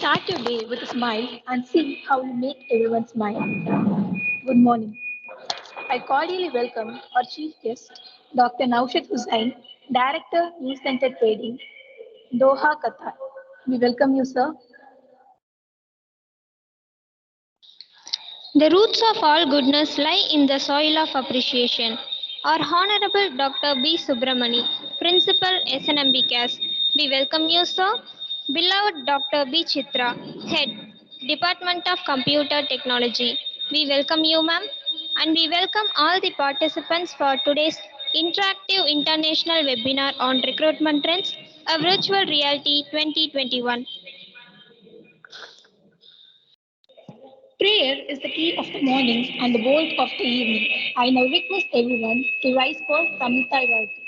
Start your day with a smile and see how you make everyone smile. Good morning. I cordially welcome our chief guest, Dr. Naushad Hussain, Director, New Center Trading, Doha, Qatar. We welcome you, sir. The roots of all goodness lie in the soil of appreciation. Our Honorable Dr. B. Subramani, Principal SNMV CAS, we welcome you, sir. Beloved Dr. B. Chitra, Head, Department of Computer Technology, we welcome you, ma'am. And we welcome all the participants for today's interactive international webinar on recruitment trends, a virtual reality 2021. Prayer is the key of the morning and the bolt of the evening. I now request everyone to rise for Samhita Varti.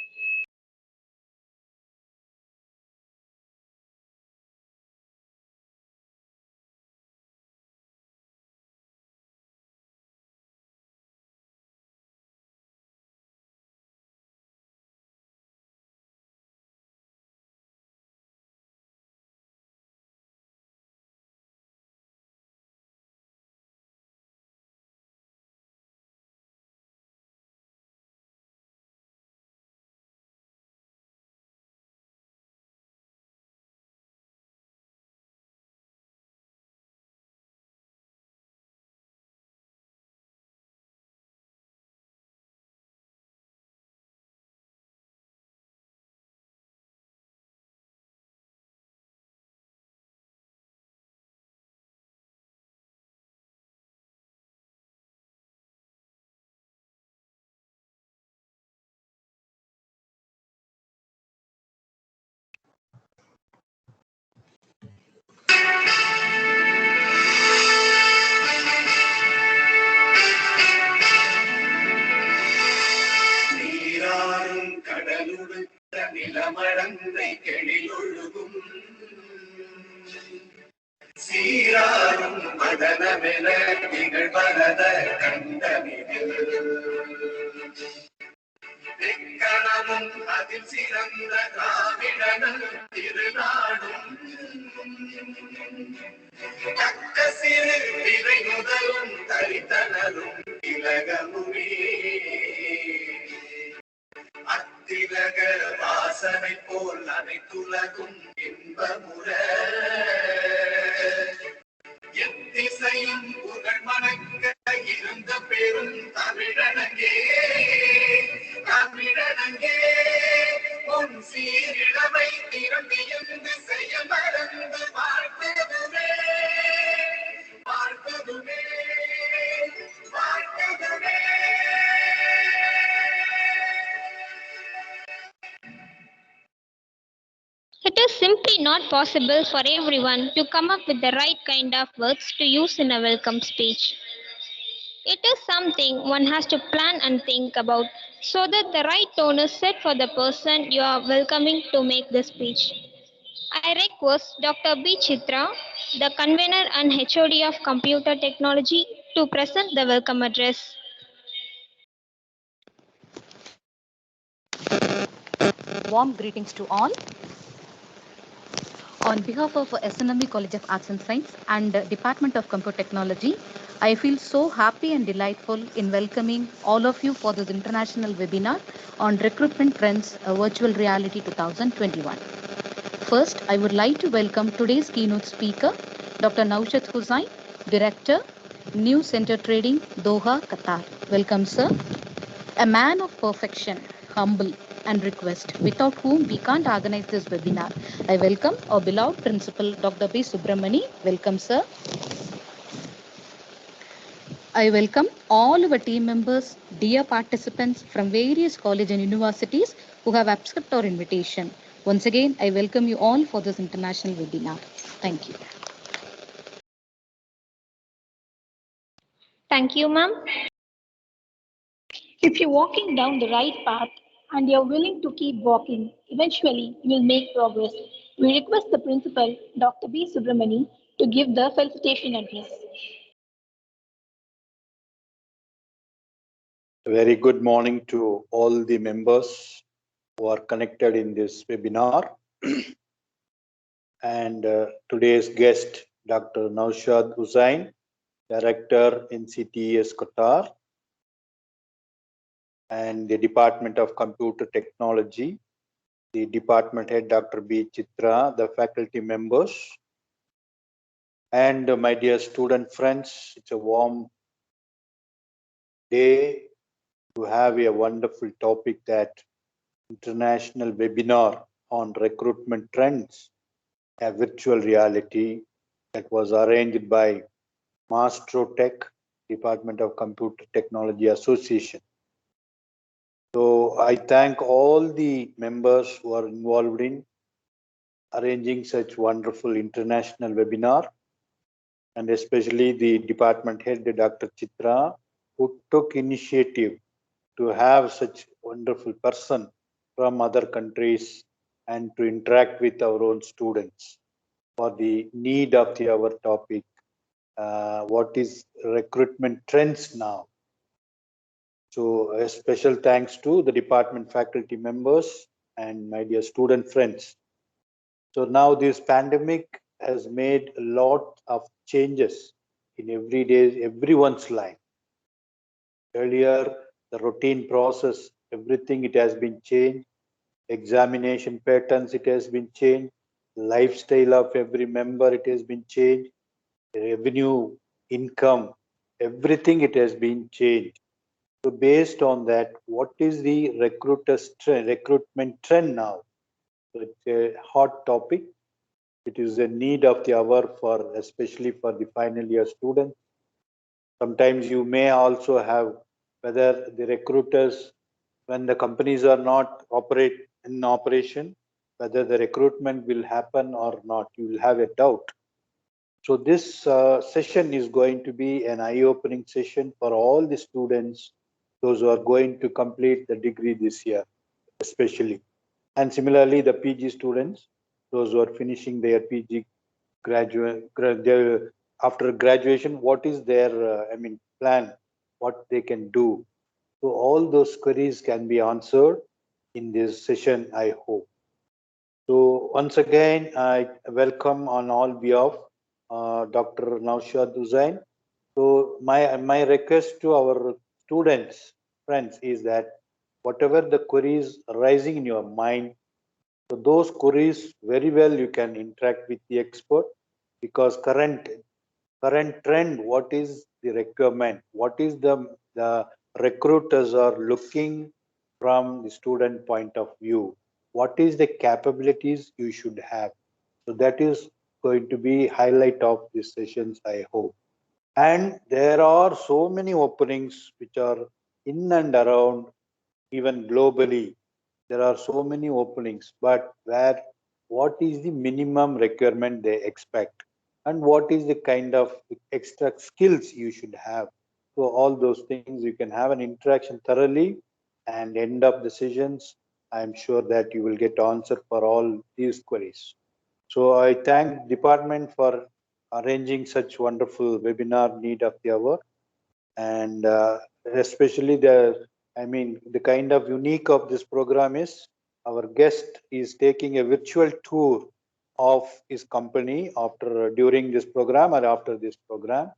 சீராரும் மதனமென நிகழ்வரத கண்டமிதில் தெக்கணமும் அதில் சிறந்த திராவிடனும் திருநாடும் தக்க சிறு திரை முதலும் தரித்தனரும் திலகமுமே அத்திலக வாசனை போல் அனைத்துலகும் இன்பமுற எத்திசையும் புகழ் மணக்க இருந்த பெரும் தமிழனங்கே தமிழனங்கே உன் சீரிழமை திறந்தியந்து செய்ய மறந்து வாழ்த்துதுமே வாழ்த்துதுமே வாழ்த்துதுமே. It is simply not possible for everyone to come up with the right kind of words to use in a welcome speech. It is something one has to plan and think about so that the right tone is set for the person you are welcoming to make the speech. I request Dr. B. Chitra, the convener and HOD of Computer Technology, to present the welcome address. Warm greetings to all. On behalf of SNMV College of Arts and Science and Department of Computer Technology, I feel so happy and delightful in welcoming all of you for this international webinar on Recruitment Trends, Virtual Reality 2021. First, I would like to welcome today's keynote speaker, Dr. Naushad Hussain, Director, New Center Trading, Doha, Qatar. Welcome, sir. A man of perfection, humble, and request, without whom we can't organize this webinar. I welcome our beloved Principal, Dr. B. Subramani. Welcome, sir. I welcome all our team members, dear participants from various colleges and universities who have accepted our invitation. Once again, I welcome you all for this international webinar. Thank you. Thank you, ma'am. If you're walking down the right path and you're willing to keep walking, eventually you will make progress. We request the principal, Dr. B. Subramani, to give the felicitation address. A very good morning to all the members who are connected in this webinar. And today's guest, Dr. Naushad Hussain, Director NCTS Qatar, and the Department of Computer Technology, the Department Head Dr. B. Chitra, the faculty members, and my dear student friends. It's a warm day to have a wonderful topic, that international webinar on recruitment trends, a virtual reality, that was arranged by Mastrotech, Department of Computer Technology Association. So I thank all the members who are involved in arranging such wonderful international webinar, and especially the department head, Dr. Chitra, who took initiative to have such wonderful person from other countries and to interact with our own students for the need of our topic. What is recruitment trends now? So a special thanks to the department faculty members and my dear student friends. So now this pandemic has made a lot of changes in everyone's life. Earlier, the routine process, everything, it has been changed. Examination patterns, it has been changed. Lifestyle of every member, it has been changed. Revenue, income, everything, it has been changed. So based on that, what is the recruitment trend now? So it's a hot topic. It is a need of the hour for, especially for the final year students. Sometimes you may also have whether the recruiters, when the companies are not in operation, whether the recruitment will happen or not. You will have a doubt. So this session is going to be an eye-opening session for all the students, those who are going to complete the degree this year, especially. And similarly, the PG students, those who are finishing their PG after graduation, what is their plan, what they can do. So all those queries can be answered in this session, I hope. So once again, I welcome on all behalf Dr. Naushad Hussain. So my request to our students, friends, is that whatever the queries arising in your mind, so those queries very well you can interact with the expert, because current trend, what is the requirement, what is the recruiters are looking from the student point of view, what is the capabilities you should have. So that is going to be highlight of these sessions, I hope. And there are so many openings which are in and around, even globally. There are so many openings, but what is the minimum requirement they expect, and what is the kind of extra skills you should have. So all those things you can have an interaction thoroughly, and end up decisions. I am sure that you will get answer for all these queries. So I thank department for arranging such wonderful webinar need of the hour, and especially the kind of unique of this program is our guest is taking a virtual tour of his company during this program or after this program.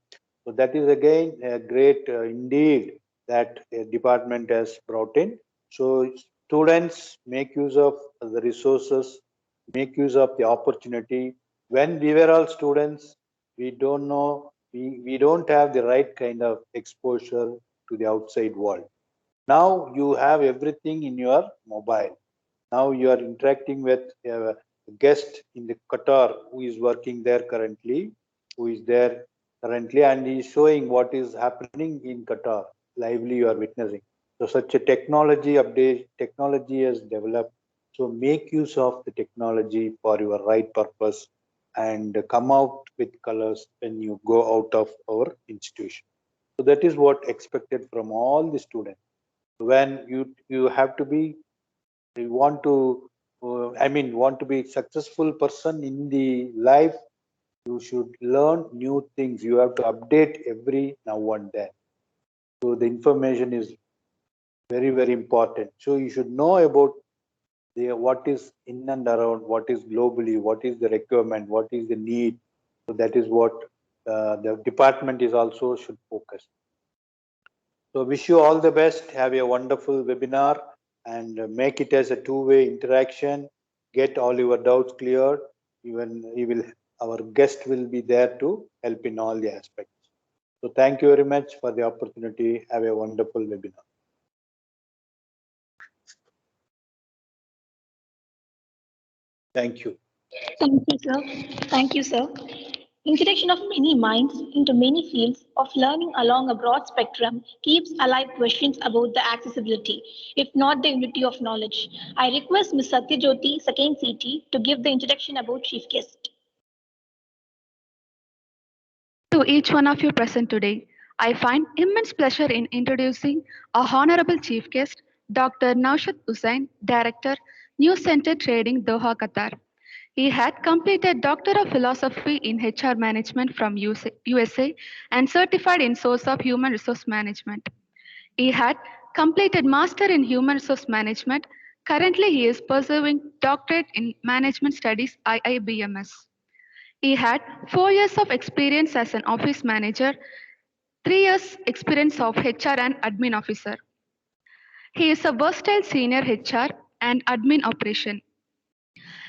So that is again a great indeed that a department has brought in. So students make use of the resources, make use of the opportunity. When we were all students, we don't know, we don't have the right kind of exposure to the outside world. Now you have everything in your mobile. Now you are interacting with a guest in the Qatar who is working there currently, and he is showing what is happening in Qatar. Lively you are witnessing. So such a technology has developed. So make use of the technology for your right purpose and come out with colors when you go out of our institution. So that is what expected from all the students. When you have to be, you want to, want to be successful person in the life, you should learn new things. You have to update every now and then. So the information is very, very important. So you should know about what is in and around, what is globally, what is the requirement, what is the need. So that is what the department is also should focus. So wish you all the best. Have a wonderful webinar and make it as a two-way interaction. Get all your doubts cleared. Even our guest will be there to help in all the aspects. So thank you very much for the opportunity. Have a wonderful webinar. Thank you. Thank you, sir. Thank you, sir. Introduction of many minds into many fields of learning along a broad spectrum keeps alive questions about the accessibility, if not the unity of knowledge. I request Ms. Satyajyoti, second CT, to give the introduction about chief guest. To each one of you present today, I find immense pleasure in introducing our honorable chief guest, Dr. Naushad Hussain, Director, New Center Trading, Doha, Qatar. He had completed Doctor of Philosophy in HR Management from USA and certified in Source of Human Resource Management. He had completed Master in Human Resource Management. Currently, he is pursuing Doctorate in Management Studies, IIBMS. He had 4 years of experience as an office manager, 3 years experience of HR and admin officer. He is a versatile senior HR and admin operation.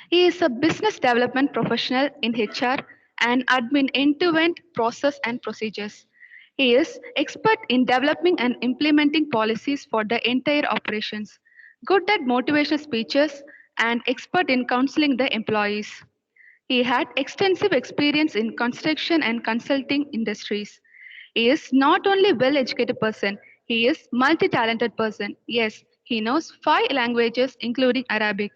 He is a business development professional in HR and admin end-to-end process and procedures. He is expert in developing and implementing policies for the entire operations, good at motivational speeches, and expert in counseling the employees. He had extensive experience in construction and consulting industries. He is not only well-educated person, he is multi-talented person. Yes, he knows 5 languages including Arabic.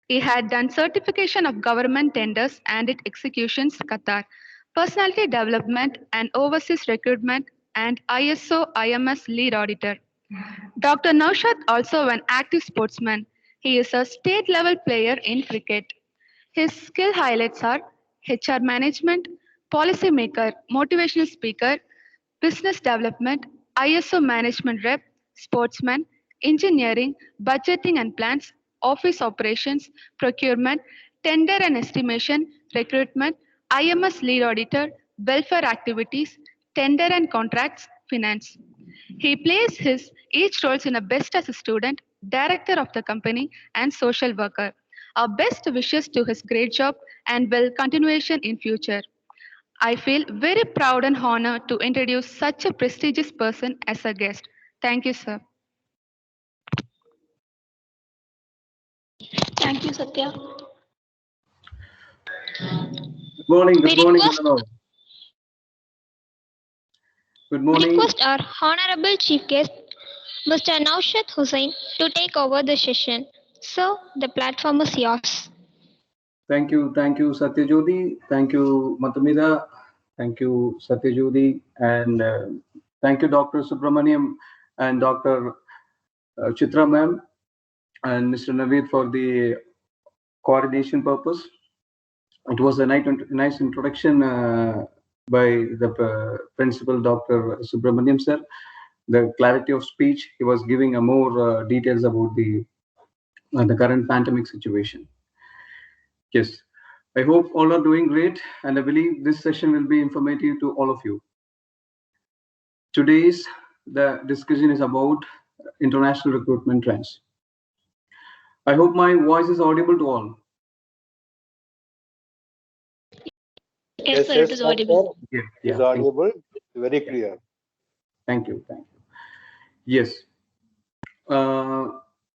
He had done certification of government tenders and its executions, Qatar, personality development and overseas recruitment, and ISO IMS lead auditor. Dr. Naushad also an active sportsman. He is a state level player in cricket. His skill highlights are HR management, policy maker, motivational speaker, business development, ISO management rep, sportsman, engineering, budgeting and plans, office operations, procurement, tender and estimation, recruitment, IMS lead auditor, welfare activities, tender and contracts, finance. He plays his each roles in a best as a student, director of the company, and social worker. Our best wishes to his great job and will continuation in future. I feel very proud and honored to introduce such a prestigious person as a guest. Thank you, sir. Thank you, Satya. Good morning. We Good morning. request, Hello. Good we morning. request our honorable chief guest, Mr. Naushad Hussain, to take over the session. So, the platform is yours. Thank you. Thank you, Satyajyoti. Thank you, Matamida. Thank you, Satyajyoti. And thank you, Dr. Subramaniam and Dr. Chitra ma'am and Mr. Naveed for the coordination purpose. It was a nice introduction by the principal, Dr. Subramaniam sir. The clarity of speech, he was giving a more details about the current pandemic situation. Yes, I hope all are doing great, and I believe this session will be informative to all of you. Today's the discussion is about international recruitment trends. I hope my voice is audible to all. Yes, sir, it is audible. Yeah, It is yeah, audible, very clear. thank you. Yes.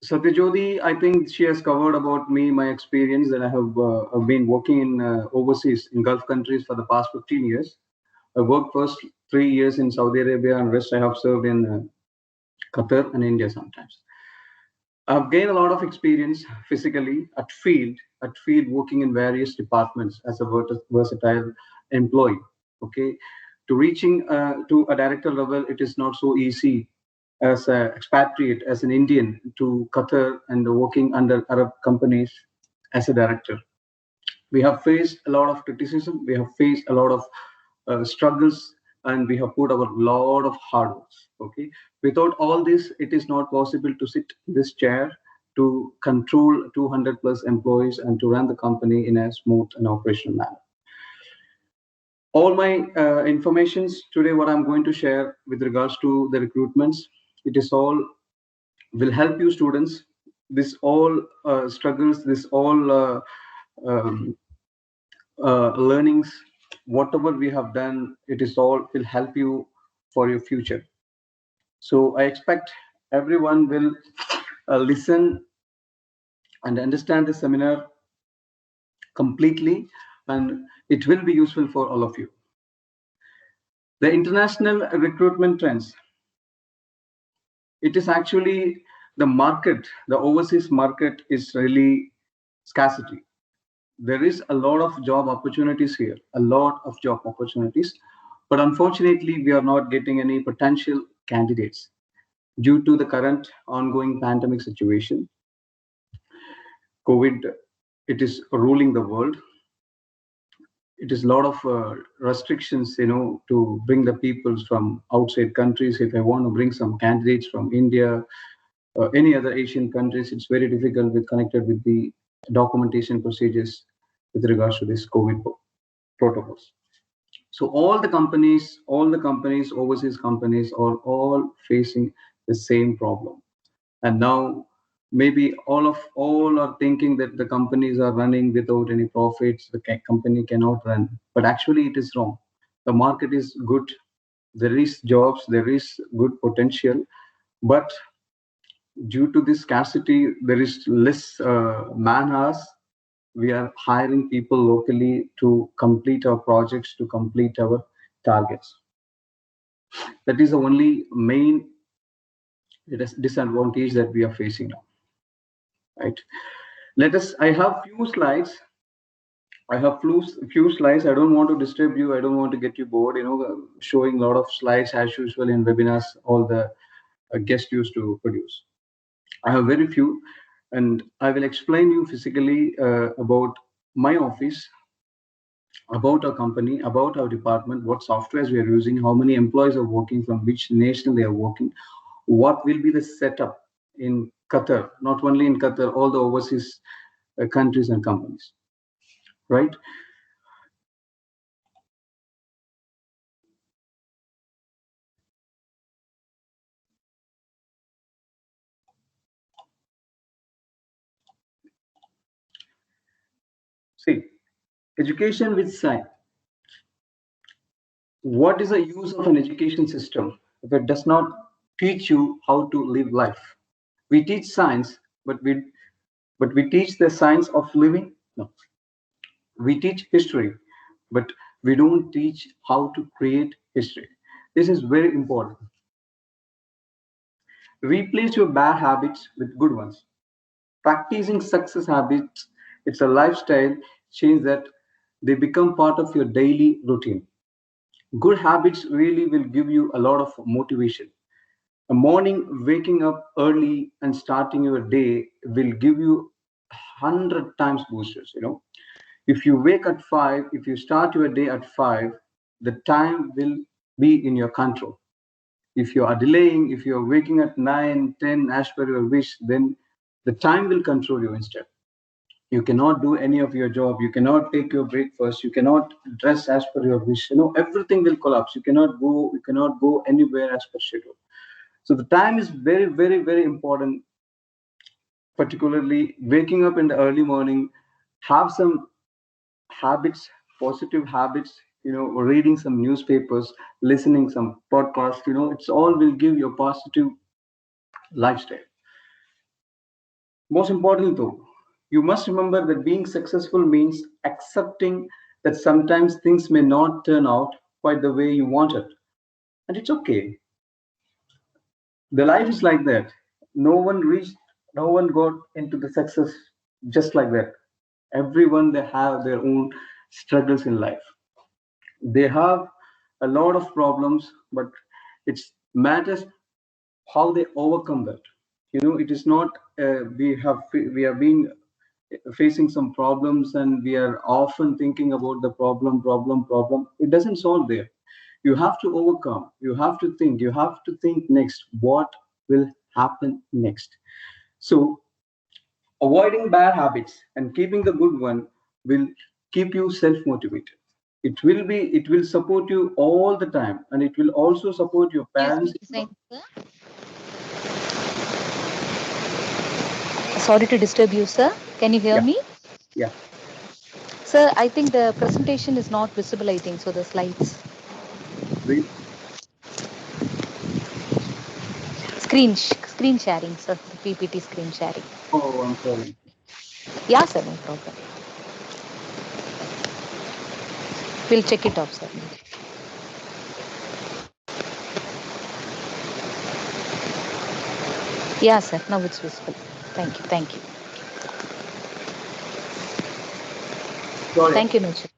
Satyajyoti, I think she has covered about me, my experience that I have been working in overseas in Gulf countries for the past 15 years. I worked first 3 years in Saudi Arabia and rest I have served in Qatar and India sometimes. I've gained a lot of experience physically at field working in various departments as a versatile employee. Okay, to reaching to a director level, it is not so easy as an expatriate, as an Indian to Qatar and working under Arab companies as a director. We have faced a lot of criticism. We have faced a lot of struggles, and we have put our lot of hard work. Okay, without all this, it is not possible to sit in this chair to control 200 plus employees and to run the company in a smooth and operational manner. All my informations today, what I'm going to share with regards to the recruitments, it is all will help you students. This all struggles, this all um, learnings, whatever we have done, it is all will help you for your future. So I expect everyone will listen and understand the seminar completely, and it will be useful for all of you. The international recruitment trends, it is actually the market, the overseas market is really scarcity. There is a lot of job opportunities here, a lot of job opportunities, but unfortunately, we are not getting any potential candidates due to the current ongoing pandemic situation. COVID, it is ruling the world. It is a lot of restrictions, to bring the people from outside countries. If I want to bring some candidates from India, any other Asian countries, it's very difficult with connected with the documentation procedures with regards to this COVID protocols. So all the companies, overseas companies are all facing the same problem. And now maybe all are thinking that the companies are running without any profits, the company cannot run. But actually it is wrong. The market is good. There is jobs, there is good potential, but due to this scarcity, there is less man hours. We are hiring people locally to complete our projects, to complete our targets. That is the only main disadvantage that we are facing now, right? Let us. I have few slides. I have few slides. I don't want to disturb you. I don't want to get you bored. Showing a lot of slides as usual in webinars. All the guests used to produce. I have very few, and I will explain you physically about my office, about our company, about our department, what softwares we are using, how many employees are working, from which nation they are working, what will be the setup in Qatar, not only in Qatar, all the overseas countries and companies, right? See, education with science. What is the use of an education system if it does not teach you how to live life? We teach science, but we teach the science of living? No. We teach history, but we don't teach how to create history. This is very important. Replace your bad habits with good ones. Practicing success habits, it's a lifestyle change that they become part of your daily routine. Good habits really will give you a lot of motivation. A morning waking up early and starting your day will give you 100 times boosters. If you wake at 5, if you start your day at 5, the time will be in your control. If you are delaying, if you are waking at 9, 10 as per your wish, then the time will control you instead. You cannot do any of your job, you cannot take your breakfast, you cannot dress as per your wish. Everything will collapse. You cannot go anywhere as per schedule. So the time is very, very, very important, particularly waking up in the early morning. Have some habits, positive habits, reading some newspapers, listening some podcasts, it's all will give you a positive lifestyle. Most importantly though, you must remember that being successful means accepting that sometimes things may not turn out quite the way you wanted. And it's okay. The life is like that. No one got into the success just like that. Everyone, they have their own struggles in life. They have a lot of problems, but it matters how they overcome that. It is not we have been facing some problems and we are often thinking about the problem. It doesn't solve there. You have to overcome. You have to think next. What will happen next? So avoiding bad habits and keeping the good one will keep you self motivated. It will support you all the time, and it will also support your parents. Sorry to disturb you, sir. Can you hear Yeah. me? Yeah. Sir, I think the presentation is not visible, I think, so the slides. Really? Screen sharing, sir. The PPT screen sharing. Oh, I'm sorry. Yeah, sir, no problem. We'll check it out, sir. Yeah, sir. Now it's visible. Thank you. Thank you. Sorry. Thank you, Nuchat.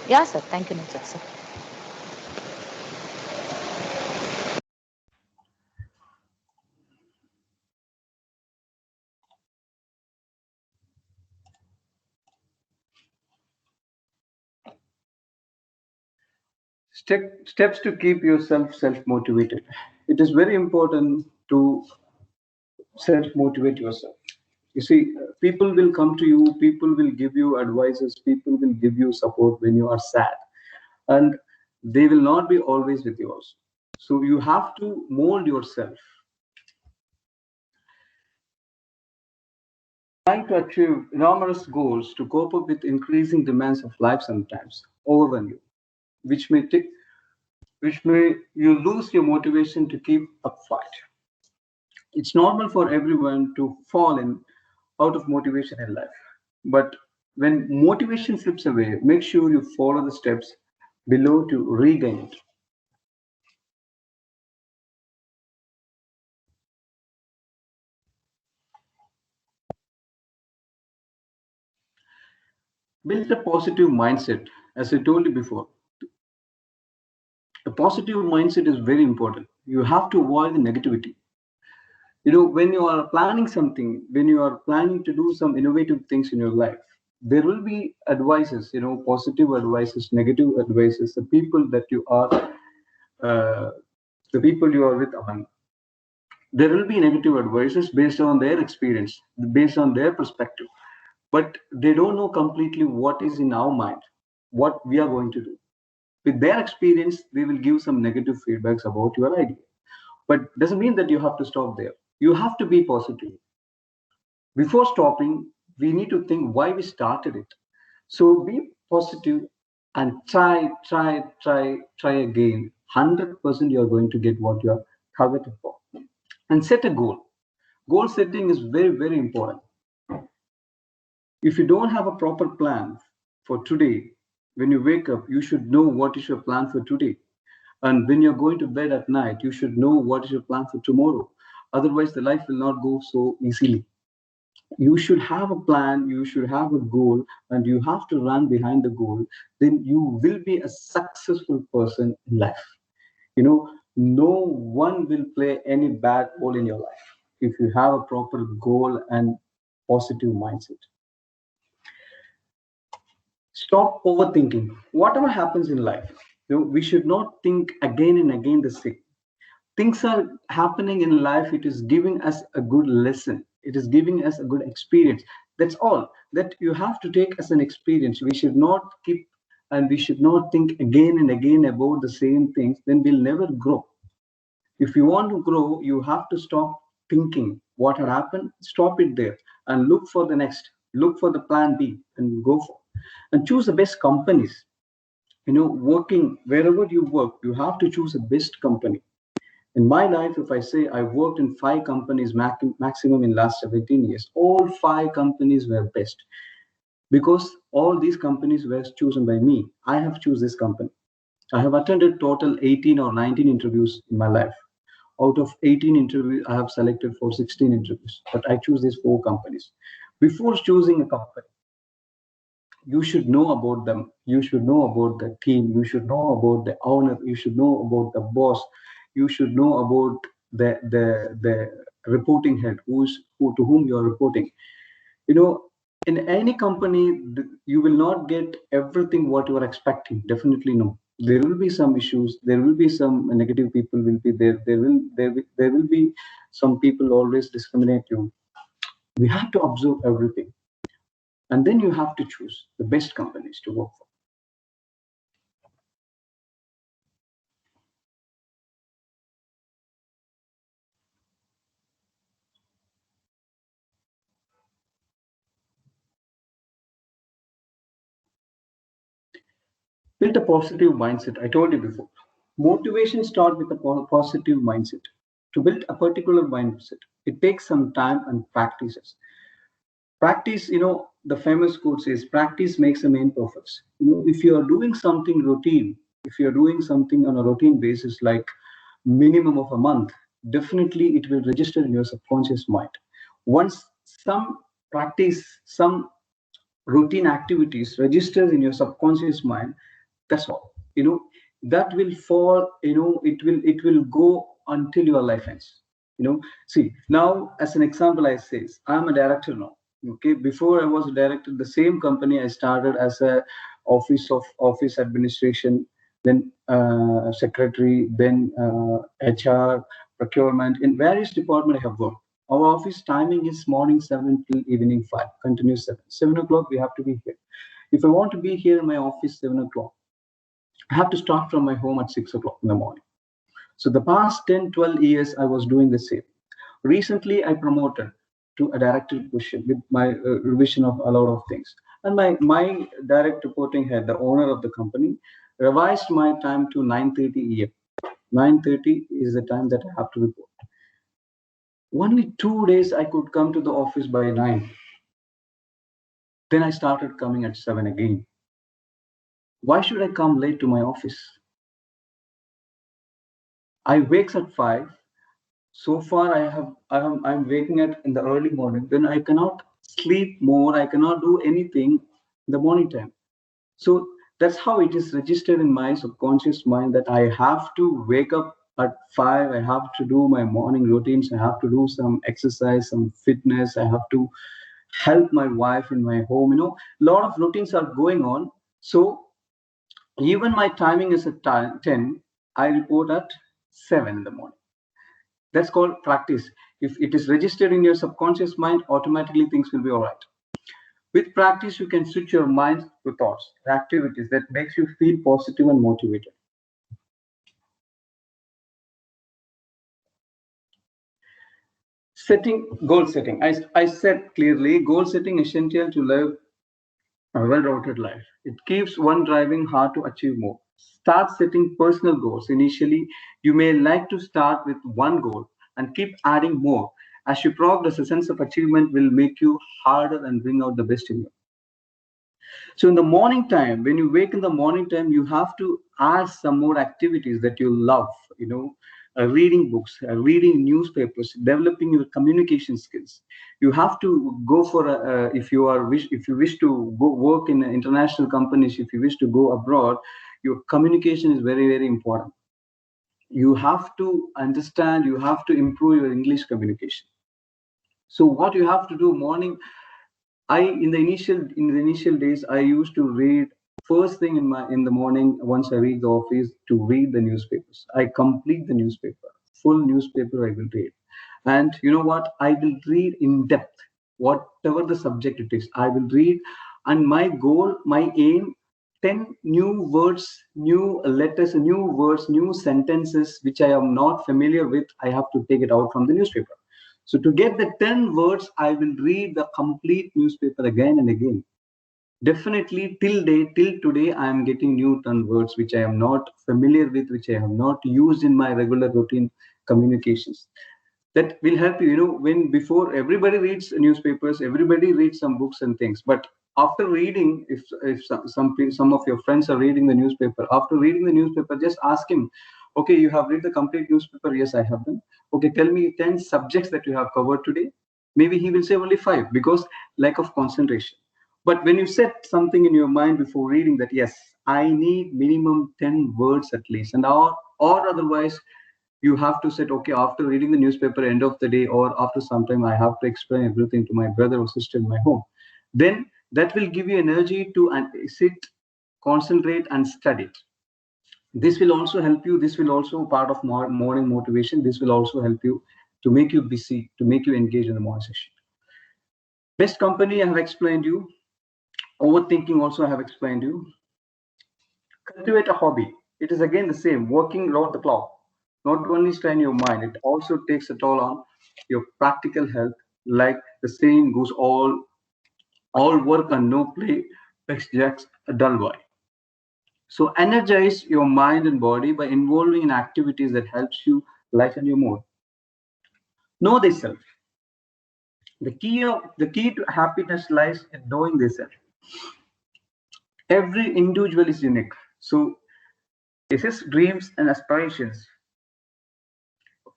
Yeah, sir. Thank you, Nuchat, sir. Steps to keep yourself self-motivated. It is very important to self-motivate yourself. You see, people will come to you, people will give you advices, people will give you support when you are sad, and they will not be always with you also. So you have to mold yourself. Trying to achieve enormous goals to cope up with increasing demands of life sometimes overwhelm you, which may take, which may you lose your motivation to keep up fight. It's normal for everyone to fall in out of motivation in life. But when motivation slips away, make sure you follow the steps below to regain it. Build a positive mindset. As I told you before, a positive mindset is very important. You have to avoid the negativity. When you are planning something, when you are planning to do some innovative things in your life, there will be advices, positive advices, negative advices, the people that you are uh, the people you are with among. There will be negative advices based on their experience, based on their perspective, but they don't know completely what is in our mind, what we are going to do. With their experience, they will give some negative feedbacks about your idea, but doesn't mean that you have to stop there. You have to be positive. Before stopping, we need to think why we started it. So be positive and try again. 100% you are going to get what you are targeted for. And set a goal. Goal setting is very, very important. If you don't have a proper plan for today, when you wake up, you should know what is your plan for today. And when you're going to bed at night, you should know what is your plan for tomorrow. Otherwise, the life will not go so easily. You should have a plan, you should have a goal, and you have to run behind the goal. Then you will be a successful person in life. No one will play any bad role in your life if you have a proper goal and positive mindset. Stop overthinking whatever happens in life. We should not think again and again the same things are happening in life. It is giving us a good lesson, it is giving us a good experience. That's all that you have to take as an experience. We should not keep and we should not think again and again about the same things, then we'll never grow. If you want to grow, you have to stop thinking what had happened, stop it there, and look for the next, look for the plan B and go for, and choose the best companies. Working wherever you work, you have to choose the best company. In my life, if I say I worked in 5 companies maximum in last 17 years, all 5 companies were best because all these companies were chosen by me. I have choose this company. I have attended total 18 or 19 interviews in my life. Out of 18 interviews, I have selected for 16 interviews, but I choose these 4 companies. Before choosing a company, you should know about them. You should know about the team. You should know about the owner. You should know about the boss. You should know about the reporting head, who to whom you are reporting. You know, in any company, you will not get everything what you are expecting. Definitely no. There will be some issues. There will be some negative people will be there. There will be some people always discriminate you. We have to observe everything, and then you have to choose the best companies to work for. Build a positive mindset. I told you before. Motivation starts with a positive mindset. To build a particular mindset, it takes some time and practices. Practice, the famous quote says, practice makes a man perfect. If you are doing something routine, if you are doing something on a routine basis, like minimum of a month, definitely it will register in your subconscious mind. Once some practice, some routine activities registers in your subconscious mind, that's all. That will fall, it will go until your life ends. See, now as an example, I say I'm a director now. Okay, before I was a director, the same company I started as a office administration, then secretary, then HR, procurement. In various departments I have worked. Our office timing is morning 7 till evening 5, continuous 7. 7 o'clock we have to be here. If I want to be here in my office 7 o'clock, I have to start from my home at 6 o'clock in the morning. So the past 10, 12 years, I was doing the same. Recently, I promoted to a director position with my revision of a lot of things. And my direct reporting head, the owner of the company, revised my time to 9:30 a.m. 9:30 is the time that I have to report. Only 2 days I could come to the office by 9. Then I started coming at 7 again. Why should I come late to my office? I wakes at 5. So far I'm waking at in the early morning. Then I cannot sleep more. I cannot do anything in the morning time. So that's how it is registered in my subconscious mind that I have to wake up at 5. I have to do my morning routines. I have to do some exercise, some fitness. I have to help my wife in my home. A lot of routines are going on. So even my timing is at 10. I report at 7 in the morning. That's called practice. If it is registered in your subconscious mind, automatically things will be all right. With practice, you can switch your mind to thoughts, activities that makes you feel positive and motivated. Goal setting. I said clearly, goal setting is essential to live a well-routed life. It keeps one driving hard to achieve more. Start setting personal goals. Initially, you may like to start with one goal and keep adding more. As you progress, a sense of achievement will make you harder and bring out the best in you. So in the morning time, when you wake in the morning time, you have to add some more activities that you love, reading books, reading newspapers, developing your communication skills. You have to go for if you wish to go work in international companies, if you wish to go abroad, your communication is very, very important. You have to understand, you have to improve your English communication. So what you have to do morning, in the initial days, I used to read first thing in the morning. Once I reach the office, to read the newspapers. I complete the newspaper, full newspaper I will read, and you know what? I will read in depth, whatever the subject it is. I will read, and my goal, my aim. 10 new words, new letters, new words, new sentences which I am not familiar with, I have to take it out from the newspaper. So to get the 10 words, I will read the complete newspaper again and again. Definitely till today, I am getting new 10 words which I am not familiar with, which I have not used in my regular routine communications. That will help you, when before everybody reads newspapers, everybody reads some books and things. But after reading, if some of your friends are reading the newspaper, after reading the newspaper, just ask him, okay, you have read the complete newspaper? Yes, I have done. Okay, tell me 10 subjects that you have covered today. Maybe he will say only 5 because lack of concentration. But when you set something in your mind before reading that, yes, I need minimum 10 words at least, and or otherwise you have to set, okay, after reading the newspaper end of the day or after some time, I have to explain everything to my brother or sister in my home. Then that will give you energy to sit, concentrate and study. This will also help you. This will also part of morning motivation. This will also help you to make you busy, to make you engage in the morning session. Best company I have explained you. Overthinking also I have explained you. Cultivate a hobby. It is again the same, working around the clock. Not only strain your mind, it also takes a toll on your practical health. Like the saying goes, all work and no play makes Jack's a dull boy. So energize your mind and body by involving in activities that helps you lighten your mood. Know thyself. The key to happiness lies in knowing thyself. Every individual is unique. So assess dreams and aspirations.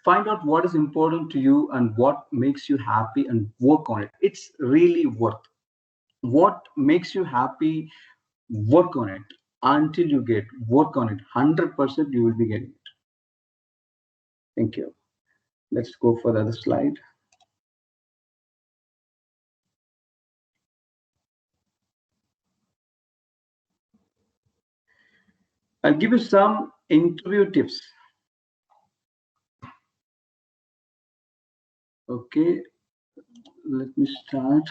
Find out what is important to you and what makes you happy and work on it. It's really worth. What makes you happy, work on it until you get work on it. 100% you will be getting it. Thank you. Let's go for the other slide. I'll give you some interview tips. Okay, let me start.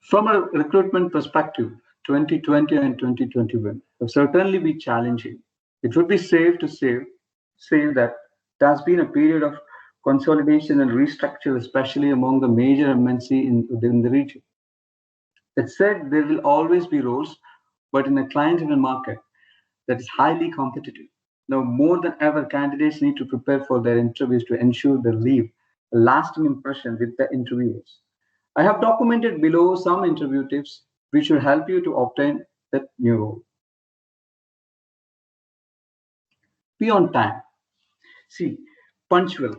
From a recruitment perspective, 2020 and 2021 will certainly be challenging. It would be safe to say that there has been a period of consolidation and restructure, especially among the major MNC in the region. That said, there will always be roles, but in a client-driven market that is highly competitive. Now, more than ever, candidates need to prepare for their interviews to ensure they leave a lasting impression with the interviewers. I have documented below some interview tips which will help you to obtain that new role. Be on time. See, punctual.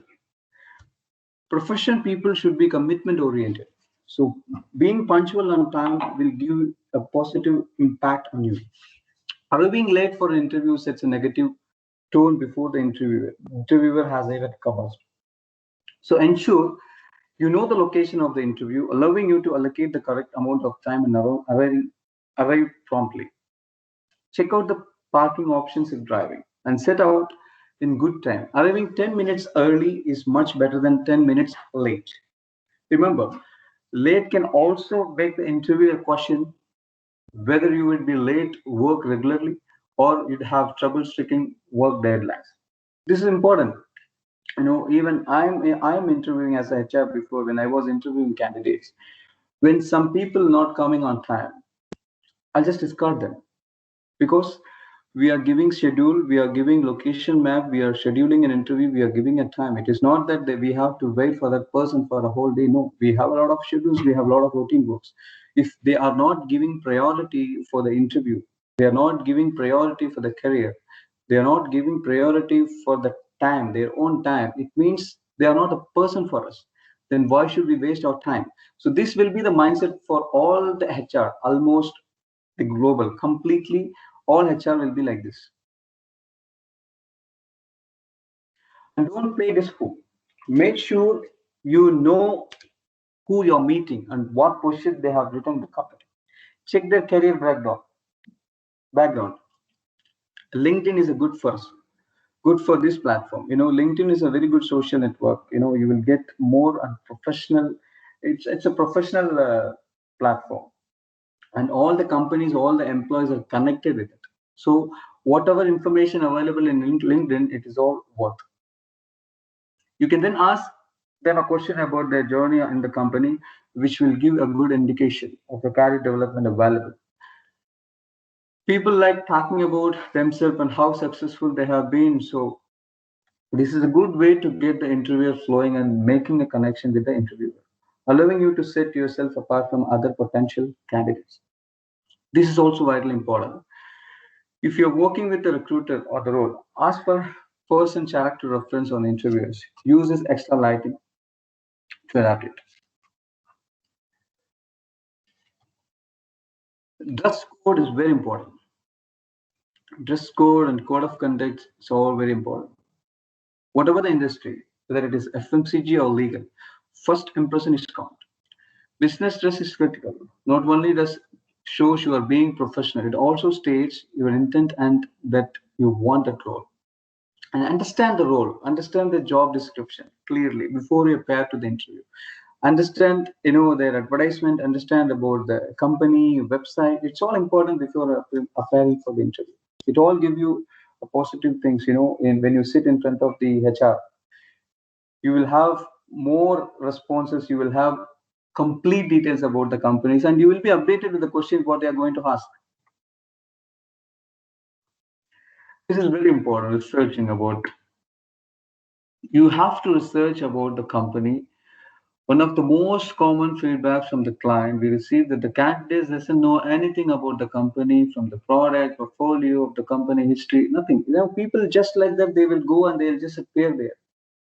Professional people should be commitment oriented. So, being punctual on time will give a positive impact on you. Arriving late for an interview sets a negative tone before the interviewer has even commenced. So ensure you know the location of the interview, allowing you to allocate the correct amount of time and arrive promptly. Check out the parking options if driving and set out in good time. Arriving 10 minutes early is much better than 10 minutes late. Remember, late can also make the interviewer question whether you will be late work regularly or you'd have trouble sticking work deadlines. This is important. Even I'm interviewing as a HR before. When I was interviewing candidates, when some people not coming on time, I'll just discard them, because we are giving schedule, we are giving location map, we are scheduling an interview, we are giving a time. It is not that we have to wait for that person for a whole day. No, we have a lot of schedules, we have a lot of routine works. If they are not giving priority for the interview, they are not giving priority for the career, they are not giving priority for the time, their own time, it means they are not a person for us. Then why should we waste our time? So this will be the mindset for all the HR, almost the global, completely all HR will be like this. And don't play this fool. Make sure you know who you're meeting and what position they have written in the company. Check their career background. LinkedIn is a good for this platform. LinkedIn is a very good social network. You will get more and professional. It's a professional platform, and all the companies, all the employees are connected with it. So whatever information available in LinkedIn, it is all worth. You can then ask them a question about their journey in the company, which will give a good indication of the career development available. People like talking about themselves and how successful they have been. So this is a good way to get the interviewer flowing and making a connection with the interviewer, allowing you to set yourself apart from other potential candidates. This is also vitally important. If you're working with the recruiter or the role, ask for person character reference on interviews. Use this extra lighting to adapt it. Dress code is very important. Dress code and code of conduct is all very important. Whatever the industry, whether it is FMCG or legal, first impression is count. Business dress is critical. Not only does shows you are being professional, it also states your intent and that you want that role. And understand the role, understand the job description clearly before you appear to the interview. Understand their advertisement, understand about the company website. It's all important before appearing for the interview. It all give you a positive things. When you sit in front of the HR, you will have more responses, you will have complete details about the companies, and you will be updated with the questions what they are going to ask. This is very important, researching about. You have to research about the company. One of the most common feedbacks from the client we receive that the candidate doesn't know anything about the company, from the product, portfolio of the company history, nothing. People just like that, they will go and they'll just appear there.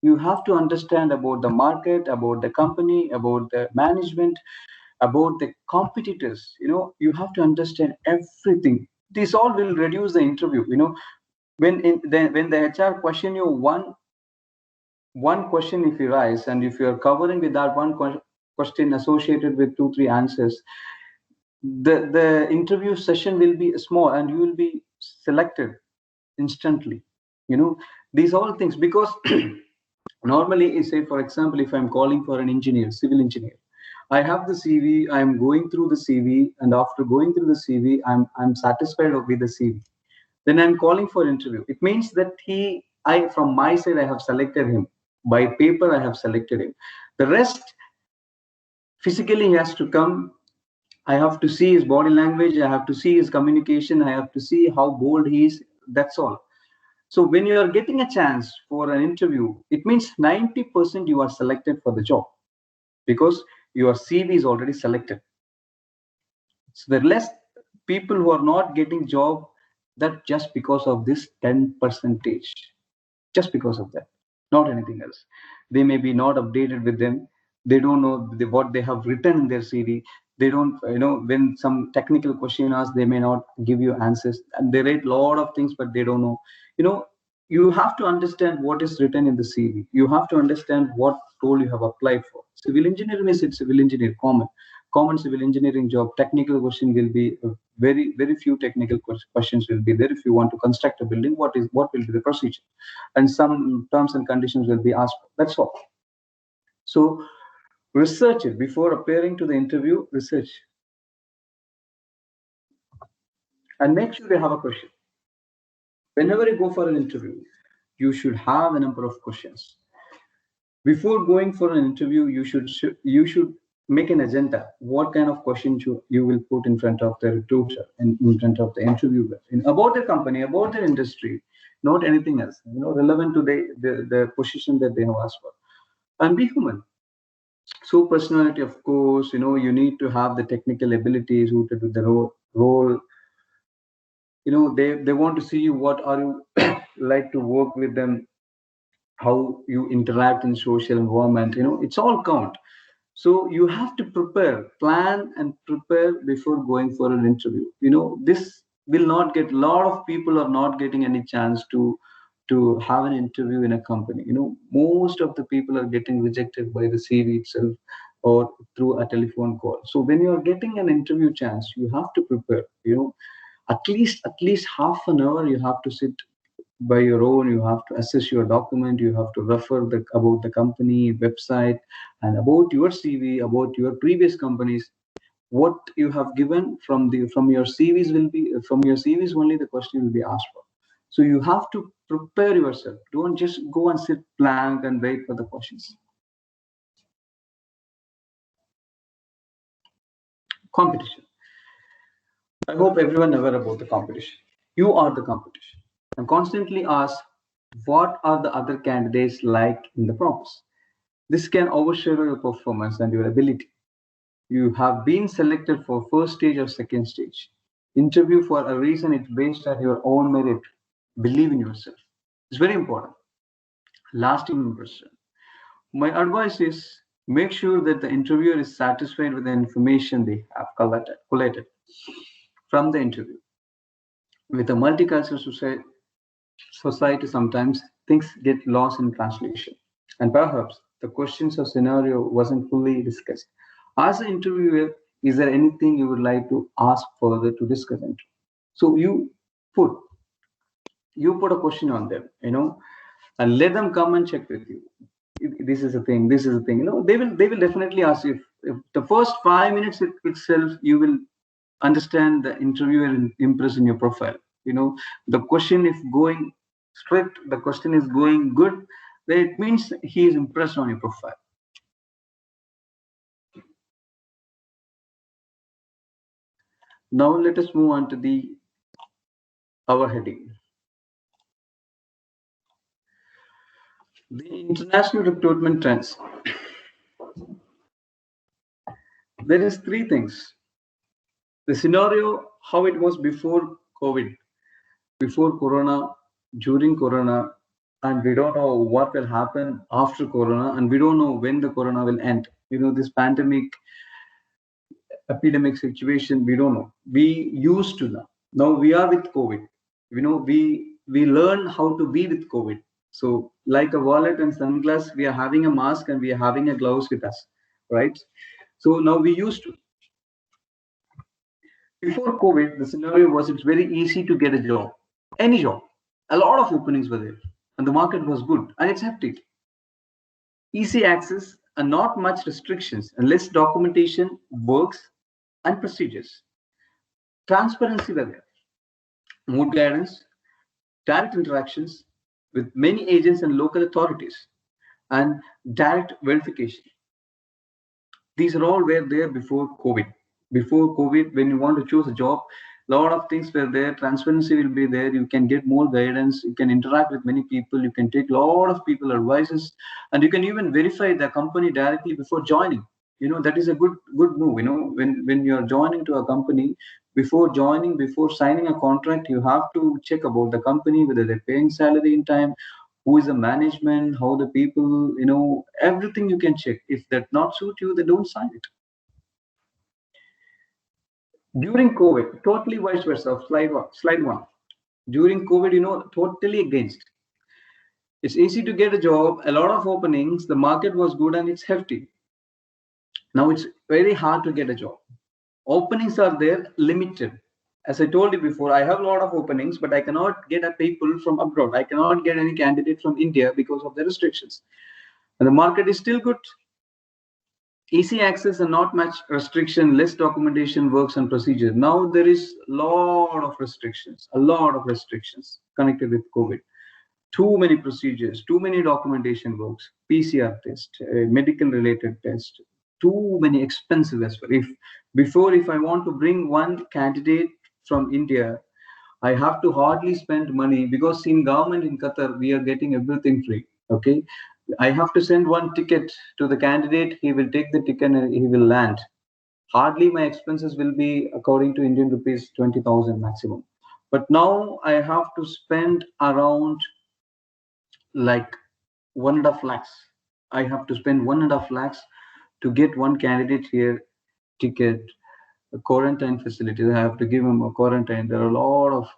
You have to understand about the market, about the company, about the management, about the competitors. You have to understand everything. This all will reduce the interview. When the HR question you one question, if you rise and if you are covering with that one question associated with 2-3 answers, the interview session will be small and you will be selected instantly. These all things, because normally, say for example, if I'm calling for an engineer, civil engineer, I have the CV, I'm going through the CV, and after going through the CV, I'm satisfied with the CV. Then I'm calling for interview. It means that from my side, I have selected him. By paper, I have selected him. The rest, physically, he has to come. I have to see his body language. I have to see his communication. I have to see how bold he is. That's all. So when you are getting a chance for an interview, it means 90% you are selected for the job because your CV is already selected. So the less people who are not getting job, that just because of this 10%, just because of that, not anything else. They may be not updated with them. They don't know what they have written in their CV. They don't, when some technical question asked, they may not give you answers, and they write a lot of things, but they don't know. You have to understand what is written in the CV. You have to understand what role you have applied for. Civil engineering is civil engineer, common civil engineering job. Technical question will be very few technical questions will be there. If you want to construct a building, what will be the procedure, and some terms and conditions will be asked for. That's all. So research it before appearing to the interview. Research and make sure you have a question. Whenever you go for an interview, you should have a number of questions. Before going for an interview, you should make an agenda. What kind of questions you will put in front of the recruiter and in front of the interviewer, about the company, about the industry, not anything else. Relevant to the position that they have asked for, and be human. So personality, of course, you need to have the technical abilities suited to the role. They want to see you. What are you like to work with them? How you interact in social environment, it's all count. So you have to plan and prepare before going for an interview. This will not get, a lot of people are not getting any chance to have an interview in a company. Most of the people are getting rejected by the CV itself or through a telephone call. So when you are getting an interview chance, you have to prepare. At least half an hour you have to sit by your own. You have to assess your document. You have to refer about the company website and about your CV, about your previous companies. What you have given from your CVs will be from your CVs only. The question will be asked for. So you have to prepare yourself. Don't just go and sit blank and wait for the questions. Competition. I hope everyone aware about the competition. You are the competition. And constantly ask, what are the other candidates like in the process? This can overshadow your performance and your ability. You have been selected for first stage or second stage. Interview for a reason. It's based on your own merit. Believe in yourself. It's very important. Lasting impression. My advice is make sure that the interviewer is satisfied with the information they have collated from the interview. With a multicultural society, sometimes things get lost in translation. And perhaps the questions or scenario wasn't fully discussed. As an interviewer, is there anything you would like to ask further to discuss? So you put a question on them, and let them come and check with you. This is a thing. This is a thing. They will definitely ask you. If the first 5 minutes itself, you will understand the interviewer impress in your profile. The question is going straight. The question is going good. Then it means he is impressed on your profile. Now let us move on to our heading. The international recruitment trends. There is three things. The scenario, how it was before COVID, before Corona, during Corona, and we don't know what will happen after Corona, and we don't know when the Corona will end. This pandemic, epidemic situation, we don't know. We used to now. Now we are with COVID. We learn how to be with COVID. So like a wallet and sunglass, we are having a mask and we are having a gloves with us, right? So now we used to. Before COVID, the scenario was it's very easy to get a job, any job. A lot of openings were there, and the market was good, and it's hectic. Easy access and not much restrictions, and less documentation, works, and procedures. Transparency were there, more guidance, direct interactions with many agents and local authorities, and direct verification. These are all were there before COVID. Before COVID, when you want to choose a job, a lot of things were there. Transparency will be there. You can get more guidance. You can interact with many people. You can take a lot of people advices, and you can even verify the company directly before joining. That is a good move. When you are joining to a company, before joining, before signing a contract, you have to check about the company, whether they're paying salary in time, who is the management, how the people, everything you can check. If that not suit you, they don't sign it. During COVID, totally vice versa. Slide one. During COVID, totally against. It's easy to get a job, a lot of openings, the market was good and it's hefty. Now it's very hard to get a job. Openings are there, limited. As I told you before, I have a lot of openings, but I cannot get a people from abroad. I cannot get any candidate from India because of the restrictions. And the market is still good. Easy access and not much restriction, less documentation, works and procedure. Now there is a lot of restrictions connected with COVID. Too many procedures, too many documentation works, PCR test, medical related test, too many expensive as well. If I want to bring one candidate from India, I have to hardly spend money because in government in Qatar, we are getting everything free. Okay. I have to send one ticket to the candidate. He will take the ticket and he will land. Hardly my expenses will be, according to Indian rupees, 20,000 maximum. But now I have to spend around like 1.5 lakhs. I have to spend 1.5 lakhs to get one candidate here, ticket, a quarantine facility. I have to give him a quarantine. There are a lot of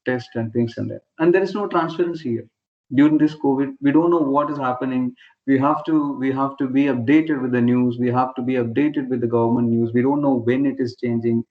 tests and things in there. And there is no transparency here. During this COVID, we don't know what is happening. We have to be updated with the news. We have to be updated with the government news. We don't know when it is changing.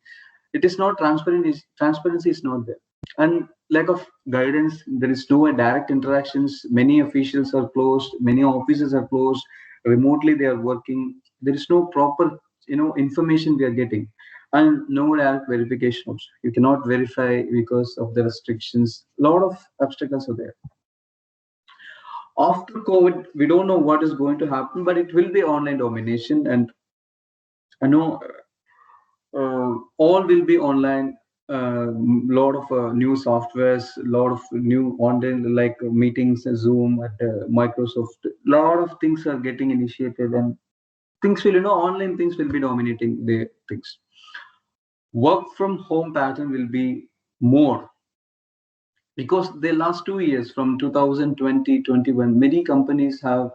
It is not transparent. Transparency is not there. And lack of guidance. There is no direct interactions. Many officials are closed. Many offices are closed. Remotely they are working. There is no proper information we are getting, and no direct verification also. You cannot verify because of the restrictions. A lot of obstacles are there. After COVID, we don't know what is going to happen, but it will be online domination, and I know all will be online. Lot of new softwares, lot of new online like meetings, Zoom, at Microsoft. Lot of things are getting initiated, and things will online things will be dominating the things. Work from home pattern will be more because the last 2 years from 2020-21, many companies have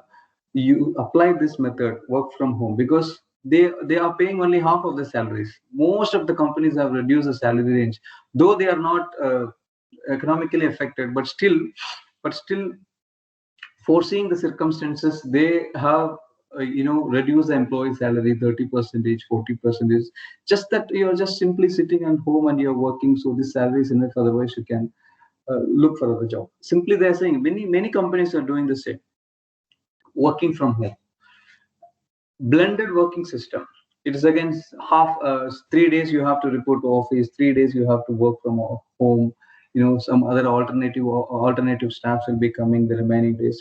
applied this method, work from home, because they are paying only half of the salaries. Most of the companies have reduced the salary range, though they are not economically affected, but still foreseeing the circumstances, they have reduce the employee salary 30%, 40%. Just that you're just simply sitting at home and you're working, so this salary is enough. Otherwise, you can look for other job. Simply, they're saying many companies are doing the same, working from home. Blended working system. It is again half. 3 days you have to report to office. 3 days you have to work from home. Some other alternative staffs will be coming the remaining days.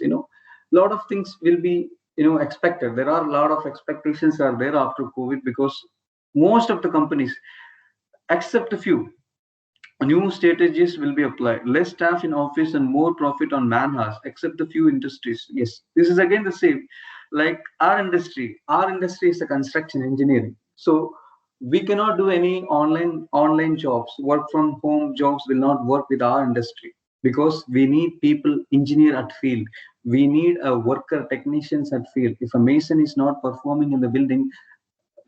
Lot of things will be expected. There are a lot of expectations are there after COVID, because most of the companies, except a few. New strategies will be applied. Less staff in office and more profit on man hours, except a few industries. Yes, this is again the same. Like our industry. Our industry is a construction engineering. So we cannot do any online jobs. Work from home jobs will not work with our industry because we need people engineer at field. We need a worker technicians at field. If a mason is not performing in the building,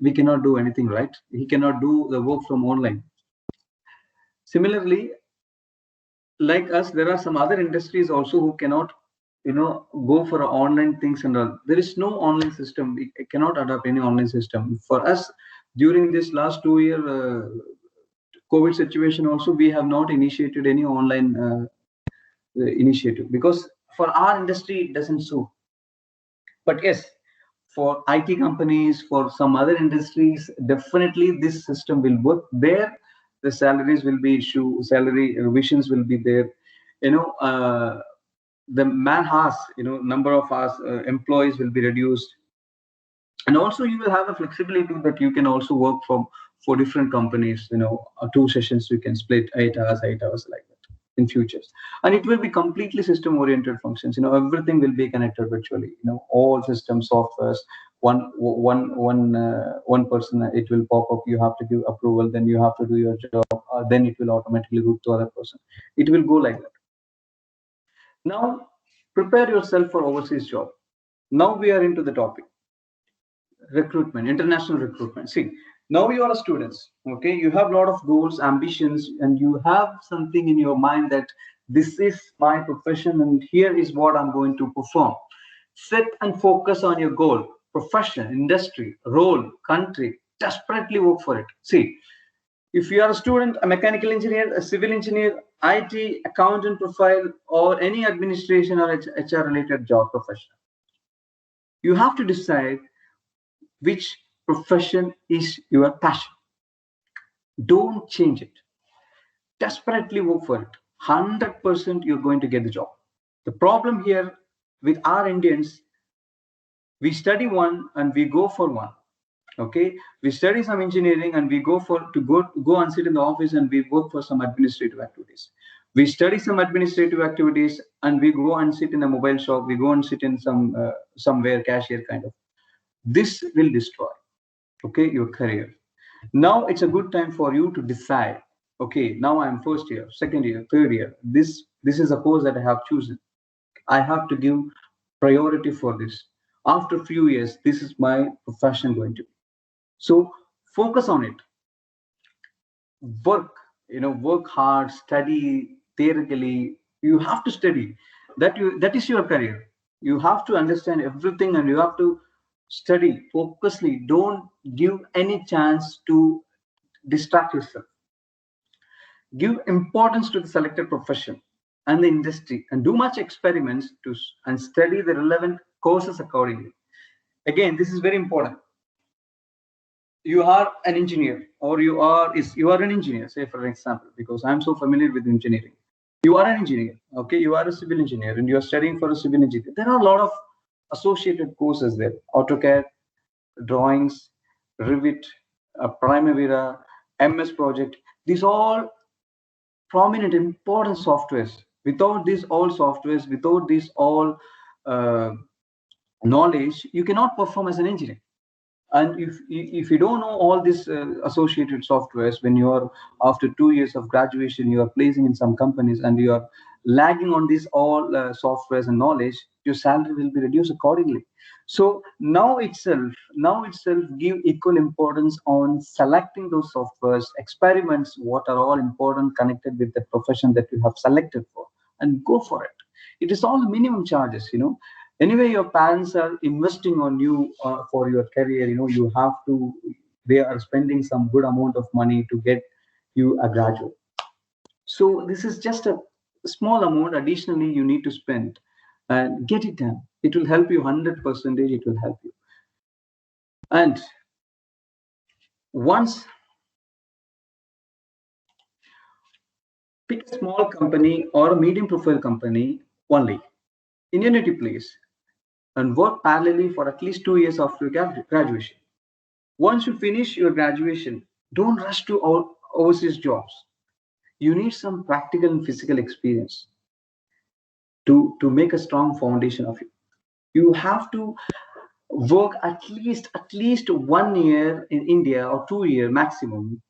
we cannot do anything, right? He cannot do the work from online. Similarly, like us, there are some other industries also who cannot, go for online things and all. There is no online system. We cannot adopt any online system. For us, during this last 2 year COVID situation, also we have not initiated any online initiative because for our industry it doesn't suit. But yes, for IT companies, for some other industries, definitely this system will work. There, the salaries will be issue, salary revisions will be there. The man hours, number of hours employees will be reduced, and also you will have a flexibility that you can also work from for different companies. 2 sessions you can split 8 hours, 8 hours like that in futures, and it will be completely system oriented functions. Everything will be connected virtually. All system softwares, one person, it will pop up, you have to give approval, then you have to do your job, then it will automatically route to other person. It will go like that. Now prepare yourself for overseas job. Now we are into the topic recruitment, international recruitment. See, now you are students, okay? You have a lot of goals, ambitions, and you have something in your mind that this is my profession and here is what I'm going to perform. Set and focus on your goal, profession, industry, role, country. Desperately work for it. See, if you are a student, a mechanical engineer, a civil engineer, IT, accountant profile, or any administration or HR related job profession, you have to decide which profession is your passion. Don't change it. Desperately work for it. 100% you're going to get the job. The problem here with our Indians, we study one and we go for one. Okay, we study some engineering and we go and sit in the office and we work for some administrative activities. We study some administrative activities and we go and sit in a mobile shop. We go and sit in somewhere cashier kind of. This will destroy, okay, your career. Now it's a good time for you to decide, okay, now I'm first year, second year, third year. This is a course that I have chosen. I have to give priority for this. After a few years, this is my profession going to be. So focus on it. Work hard, study theoretically. You have to study. That is your career. You have to understand everything and you have to study focusedly. Don't give any chance to distract yourself. Give importance to the selected profession and the industry and do much experiments and study the relevant courses accordingly. Again, this is very important. You are an engineer or you are an engineer, say for example, because I'm so familiar with engineering. You are an engineer, okay? You are a civil engineer and you are studying for a civil engineer. There are a lot of associated courses there: AutoCAD, drawings, Revit, Primavera, MS Project. These all prominent important softwares. Without these all softwares, without these all knowledge, you cannot perform as an engineer. And if you don't know all these associated softwares, when you are after 2 years of graduation, you are placing in some companies and you are lagging on these all softwares and knowledge, your salary will be reduced accordingly. So now itself give equal importance on selecting those softwares, experiments, what are all important connected with the profession that you have selected for, and go for it. It is all minimum charges. Anyway, your parents are investing on you for your career. You have to, they are spending some good amount of money to get you a graduate. So this is just a small amount additionally you need to spend and get it done. It will help you 100%. It will help you. And once, pick a small company or a medium profile company only in your native place and work parallelly for at least 2 years after graduation. Once you finish your graduation, don't rush to overseas jobs, you need some practical and physical experience to make a strong foundation of it. You have to work at least 1 year in India or 2 year maximum.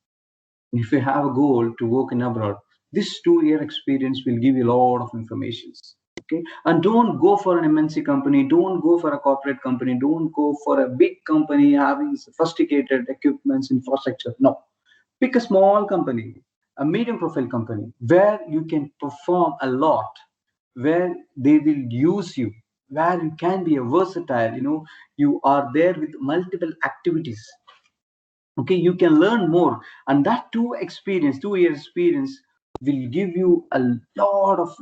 If you have a goal to work in abroad, this 2 year experience will give you a lot of informations. Okay, and don't go for an MNC company, don't go for a corporate company, don't go for a big company having sophisticated equipments, infrastructure. No, pick a small company, a medium profile company where you can perform a lot, where they will use you, where you can be a versatile, you are there with multiple activities. Okay, you can learn more, and that 2 year experience will give you a lot of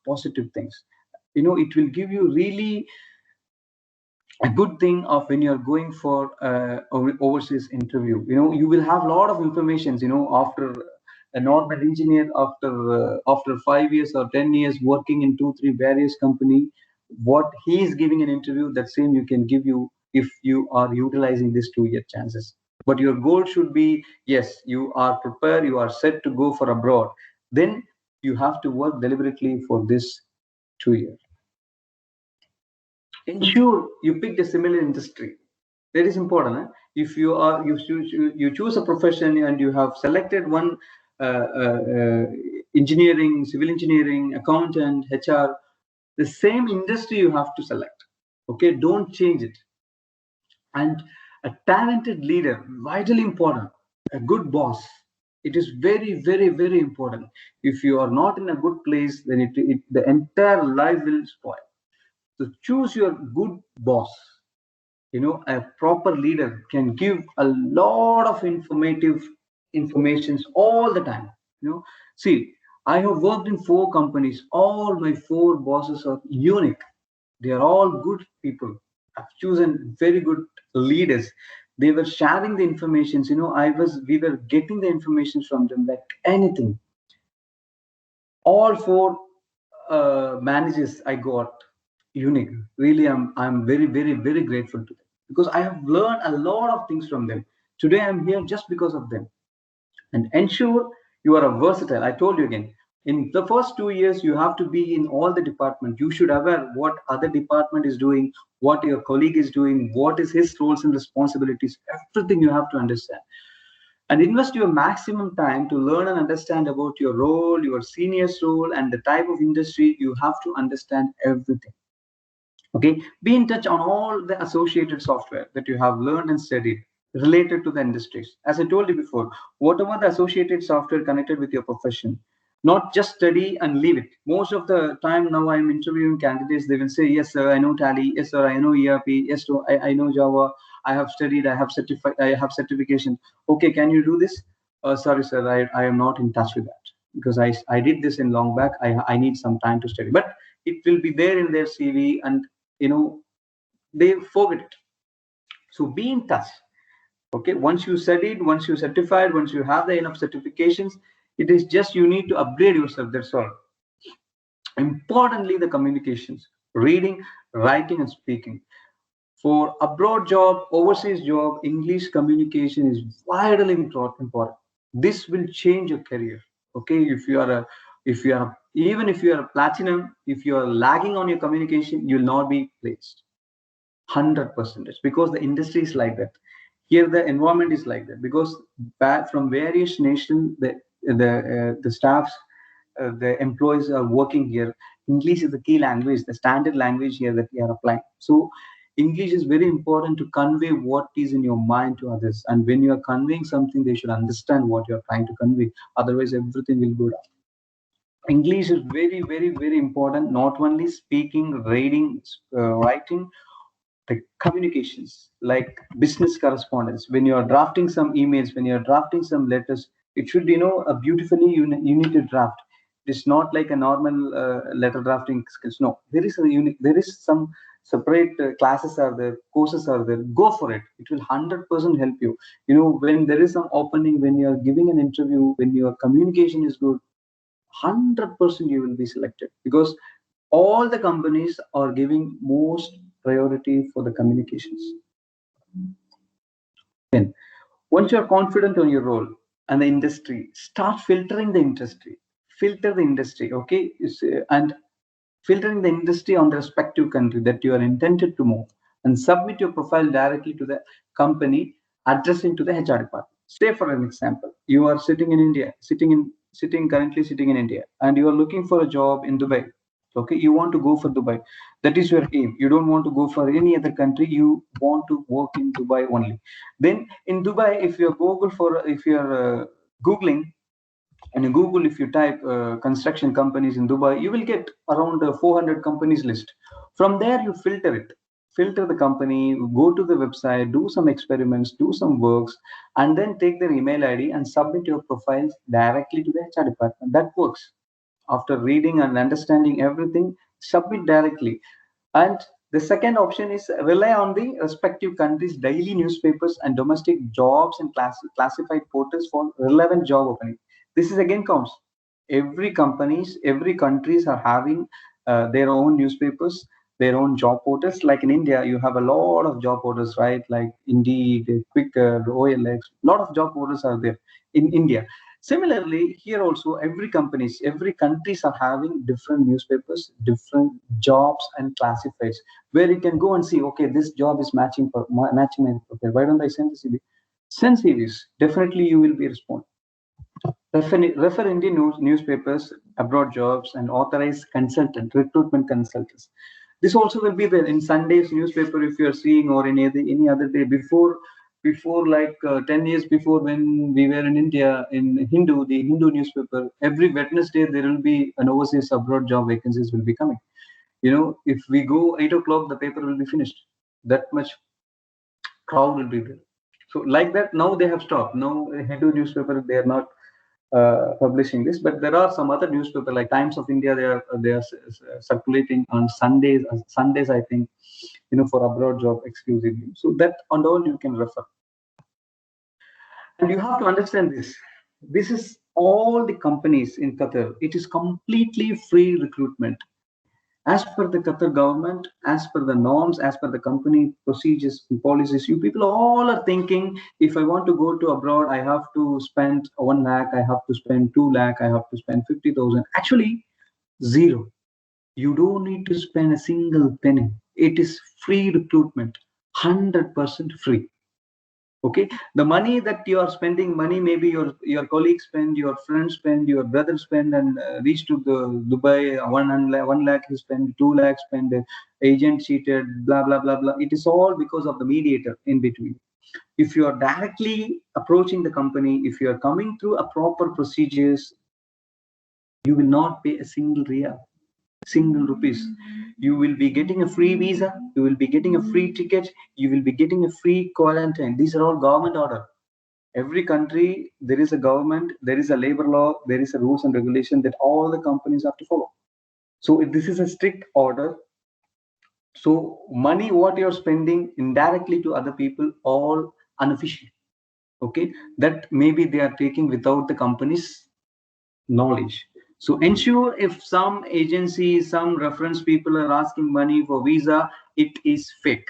positive things. It will give you really a good thing of when you're going for overseas interview. You will have a lot of informations. After a normal engineer, after 5 years or 10 years working in 2 3 various company, what he is giving an interview, that same you can give you if you are utilizing this 2 year chances. But your goal should be, yes, you are prepared, you are set to go for abroad, then you have to work deliberately for this 2 year. Ensure you pick a similar industry. That is important. If you choose a profession and you have selected one, engineering, civil engineering, accountant, HR, the same industry you have to select. Okay, don't change it. And a talented leader, vitally important. A good boss, it is very, very, very important. If you are not in a good place, then the entire life will spoil. So choose your good boss. A proper leader can give a lot of informative informations all the time. See, I have worked in 4 companies. All my 4 bosses are unique. They are all good people. I've chosen very good leaders. They were sharing the informations. We were getting the information from them like anything. All 4 managers I got unique. Really, I'm very, very, very grateful to them, because I have learned a lot of things from them. Today I'm here just because of them. And ensure you are a versatile. I told you again, in the first 2 years you have to be in all the department. You should aware what other department is doing, what your colleague is doing, what is his roles and responsibilities. Everything you have to understand, and invest your maximum time to learn and understand about your role, your senior's role, and the type of industry. You have to understand everything. Okay, be in touch on all the associated software that you have learned and studied related to the industries. As I told you before, whatever the associated software connected with your profession, not just study and leave it. Most of the time now I'm interviewing candidates, they will say, yes, sir, I know Tally. Yes, sir, I know ERP. Yes, sir, I know Java. I have studied, I have certified, I have certification. Okay, can you do this? Sorry, sir, I am not in touch with that, because I did this in long back. I need some time to study. But it will be there in their CV, and they forget it. So be in touch. Okay, once you studied, once you certified, once you have the enough certifications, it is just you need to upgrade yourself. That's all. Importantly, the communications, reading, writing, and speaking. For abroad job, overseas job, English communication is vitally important. This will change your career. Okay, even if you are a platinum, if you are lagging on your communication, you will not be placed. 100%, because the industry is like that. Here the environment is like that, because from various nations, the staffs, the employees are working here. English is the key language, the standard language here that we are applying. So English is very important to convey what is in your mind to others, and when you are conveying something, they should understand what you are trying to convey. Otherwise everything will go down. English is very, very, very important. Not only speaking, reading, writing, the communications, like business correspondence. When you are drafting some emails, when you are drafting some letters, it should be, a beautifully you need to draft. It's not like a normal letter drafting skills. No, there is a unique. There is some separate classes are there, courses are there. Go for it. It will 100% help you. When there is some opening, when you are giving an interview, when your communication is good, 100% you will be selected, because all the companies are giving most priority for the communications. Then, once you're confident on your role and the industry. Start filtering the industry. Filter the industry, okay? And filtering the industry on the respective country that you are intended to move, and submit your profile directly to the company, addressing to the HR department. Say for an example, you are sitting in India, currently sitting in India, and you are looking for a job in Dubai. Okay, you want to go for Dubai. That is your aim. You don't want to go for any other country. You want to work in Dubai only. Then in Dubai, if you're Googling, and in Google, if you type construction companies in Dubai, you will get around 400 companies list. From there, you filter it. Filter the company, go to the website, do some experiments, do some works, and then take their email ID and submit your profiles directly to the HR department. That works. After reading and understanding everything, submit directly. And the second option is rely on the respective countries' daily newspapers and domestic jobs and classified portals for relevant job opening. This is again counts. Every countries are having their own newspapers, their own job portals. Like in India, you have a lot of job portals, right? Like Indeed, Quicker, OLX. A lot of job portals are there in India. Similarly, here also every countries are having different newspapers, different jobs and classifieds where you can go and see, okay, this job is matching matching my profile. Why don't I send the CV? Send CVs. Definitely, you will be responded. Refer Indian newspapers, abroad jobs, and authorized recruitment consultants. This also will be there in Sunday's newspaper if you are seeing, or any other day before like 10 years before, when we were in India, in the Hindu newspaper, every Wednesday there will be an overseas abroad job vacancies will be coming. If we go 8 o'clock, the paper will be finished. That much crowd will be there. So like that, now they have stopped. Now Hindu newspaper, they are not publishing this, but there are some other newspaper like Times of India. They are circulating on Sundays. Sundays, I think, for abroad job exclusively. So that on all you can refer. And you have to understand this. This is all the companies in Qatar. It is completely free recruitment. As per the Qatar government, as per the norms, as per the company procedures and policies, you people all are thinking, if I want to go to abroad, I have to spend 1 lakh, I have to spend 2 lakh, I have to spend 50,000. Actually, zero. You don't need to spend a single penny. It is free recruitment, 100% free. Okay, the money that you are spending, maybe your colleagues spend, your friends spend, your brother spend, and reach to the Dubai, 1 lakh he spend, 2 lakhs spend, agent cheated, blah blah blah blah. It is all because of the mediator in between. If you are directly approaching the company, if you are coming through a proper procedures, you will not pay a single rupees. You will be getting a free visa, you will be getting a free ticket, you will be getting a free quarantine. These are all government order. Every country, there is a government, there is a labor law, there is a rules and regulation that all the companies have to follow. So this is a strict order. So money what you're spending indirectly to other people, all unofficial. Okay, that maybe they are taking without the company's knowledge. So ensure if some agency, some reference people are asking money for visa, it is fake.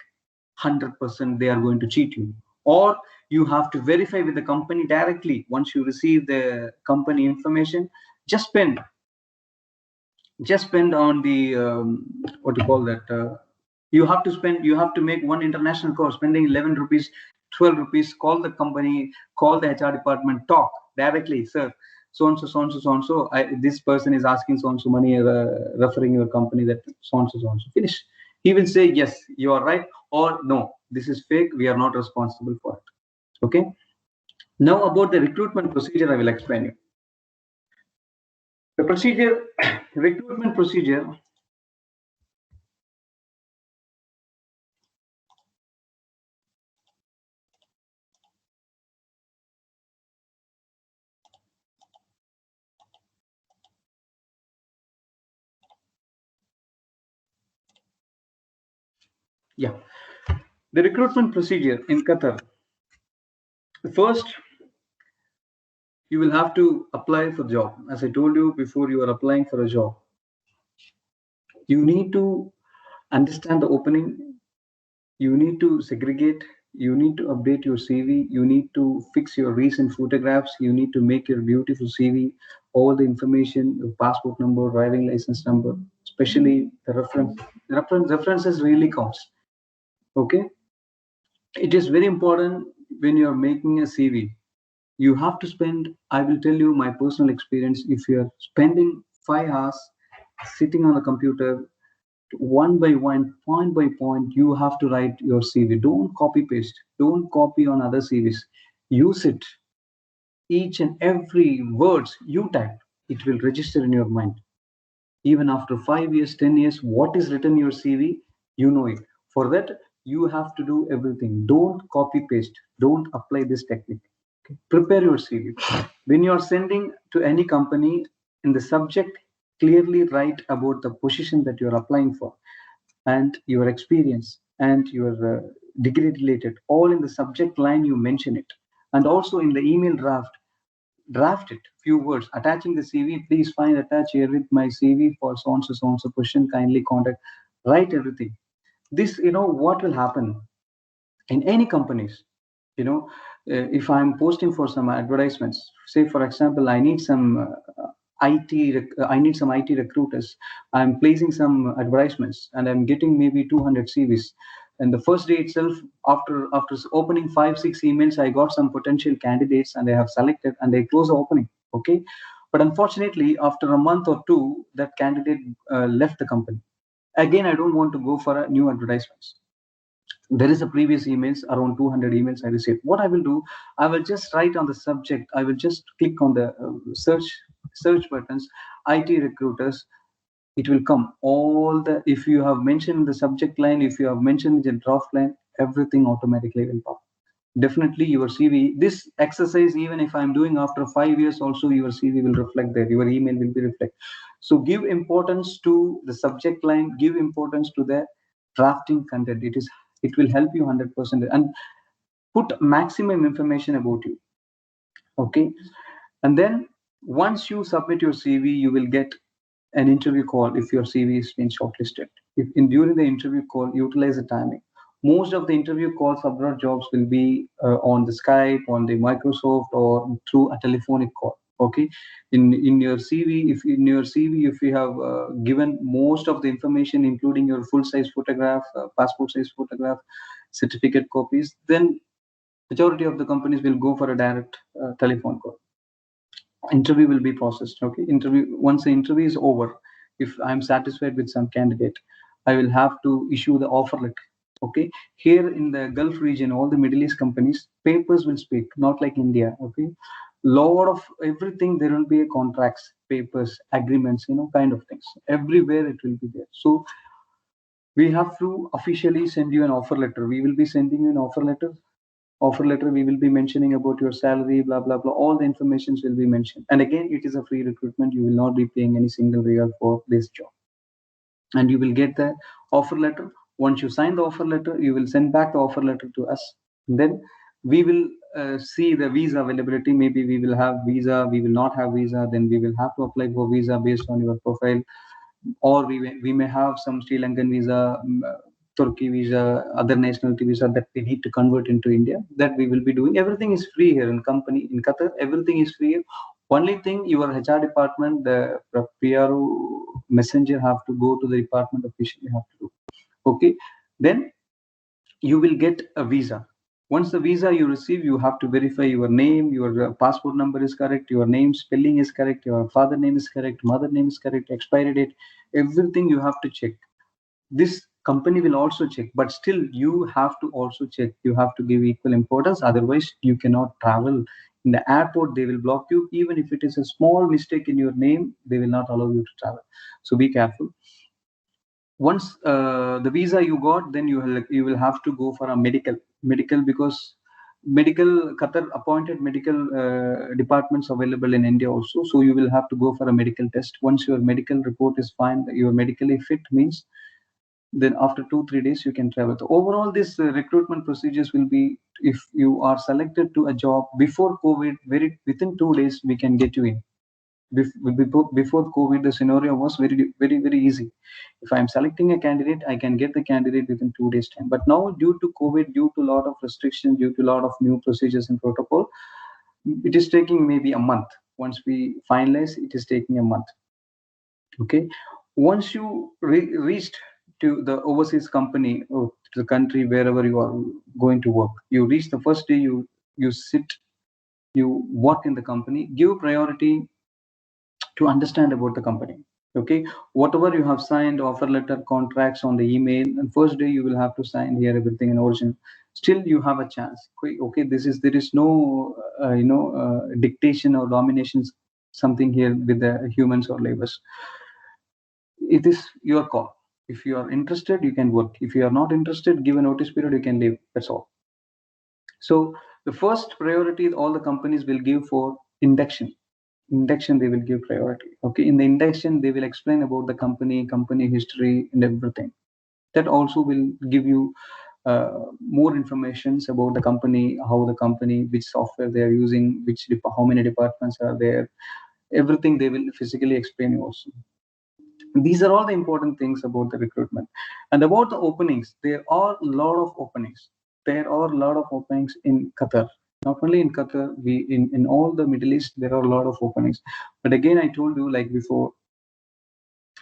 100% they are going to cheat you. Or you have to verify with the company directly. Once you receive the company information, just spend on the what do you call that, you have to make one international call, spending 11 rupees, 12 rupees. Call the company, call the HR department, talk directly. Sir, so and so, this person is asking so and so money, referring your company, that so and so. Finish. He will say yes, you are right, or no, this is fake, we are not responsible for it. Okay, now about the recruitment procedure, I will explain you. The procedure, recruitment procedure. Yeah, the recruitment procedure in Qatar. First, you will have to apply for job. As I told you before, you are applying for a job. You need to understand the opening. You need to segregate You need to update your CV. You need to fix your recent photographs. You need to make your beautiful CV, all the information, your passport number, driving license number, especially the references really counts. Okay, it is very important when you are making a CV. You have to spend. I will tell you my personal experience. If you are spending 5 hours sitting on a computer, one by one, point by point, you have to write your CV. Don't copy paste. Don't copy on other CVs. Use it. Each and every words you type, it will register in your mind. Even after 5 years, 10 years, what is written in your CV, you know it. For that, you have to do everything. Don't copy paste. Don't apply this technique. Okay? Prepare your CV. When you are sending to any company, in the subject, clearly write about the position that you are applying for and your experience and your degree related, all in the subject line you mention it. And also in the email draft it, few words attaching the CV. Please find attached here with my CV for so and so position, kindly contact. Write everything. This, what will happen in any companies, if I'm posting for some advertisements, say for example, I need some I need some IT recruiters. I'm placing some advertisements and I'm getting maybe 200 CVs. And the first day itself, after opening 5 6 emails, I got some potential candidates and I have selected and they close the opening. Okay, but unfortunately, after a month or two, that candidate left the company. Again, I don't want to go for a new advertisements. There is a previous emails, around 200 emails I received. What I will do, I will just write on the subject. I will just click on the search buttons, IT recruiters. It will come all the, if you have mentioned the subject line, if you have mentioned the draft line, everything automatically will pop. Definitely your CV, this exercise, even if I'm doing after 5 years also, your CV will reflect there, your email will be reflect. So give importance to the subject line, give importance to the drafting content. It will help you 100%, and put maximum information about you. Okay, and then once you submit your CV, you will get an interview call if your CV is being shortlisted. If during the interview call, utilize the timing. Most of the interview calls abroad jobs will be on the Skype, on the Microsoft, or through a telephonic call. Okay, in your CV, if you have given most of the information, including your full size photograph, passport size photograph, certificate copies, then majority of the companies will go for a direct telephone call. Interview will be processed. Okay, interview, once the interview is over, if I'm satisfied with some candidate, I will have to issue the offer letter. Okay, here in the Gulf region, all the Middle East companies, papers will speak, not like India. Okay, lot of everything, there will be a contracts, papers, agreements, kind of things everywhere, it will be there. So we have to officially send you an offer letter. We will be sending you an offer letter. We will be mentioning about your salary, blah blah blah, all the informations will be mentioned. And again, it is a free recruitment. You will not be paying any single real for this job, and you will get the offer letter. Once you sign the offer letter, you will send back the offer letter to us. And then we will see the visa availability. Maybe we will have visa, we will not have visa, then we will have to apply for visa based on your profile. Or we may have some Sri Lankan visa, Turkey visa, other nationality visa that we need to convert into India. That we will be doing. Everything is free here in company in Qatar. Everything is free. Only thing, your HR department, the PRO messenger have to go to the department officially have to do. Okay, then you will get a visa. Once the visa you receive, you have to verify your name, your passport number is correct, your name spelling is correct, your father name is correct, mother name is correct, expiry date, everything you have to check. This company will also check, but still you have to also check. You have to give equal importance. Otherwise, you cannot travel. In the airport, they will block you. Even if it is a small mistake in your name, they will not allow you to travel. So be careful. Once the visa you got, then you will have to go for a medical, because medical, Qatar appointed medical departments available in India also. So you will have to go for a medical test. Once your medical report is fine, you are medically fit, means then after 2 3 days you can travel. So overall, this recruitment procedures will be, if you are selected to a job before COVID, within 2 days we can get you in. Before COVID, the scenario was very easy. If I'm selecting a candidate, I can get the candidate within 2 days time. But now, due to COVID, due to a lot of restrictions, due to a lot of new procedures and protocol, it is taking maybe a month. Once we finalize, it is taking a month. Okay, once you reached to the overseas company or to the country wherever you are going to work, you reach the first day, you sit, you work in the company, give priority to understand about the company. Okay, whatever you have signed, offer letter, contracts on the email, and first day you will have to sign here everything in origin. Still you have a chance. Okay, there is no dictation or dominations something here with the humans or labors. It is your call. If you are interested, you can work. If you are not interested, give a notice period, you can leave. That's all. So the first priority all the companies will give for induction. Induction they will give priority. Okay, in the induction they will explain about the company history and everything. That also will give you more informations about the company, how the company, which software they are using, how many departments are there. Everything they will physically explain you also. These are all the important things about the recruitment. And about the openings, there are a lot of openings. There are a lot of openings in Qatar. Not only in Qatar, in all the Middle East, there are a lot of openings. But again, I told you like before,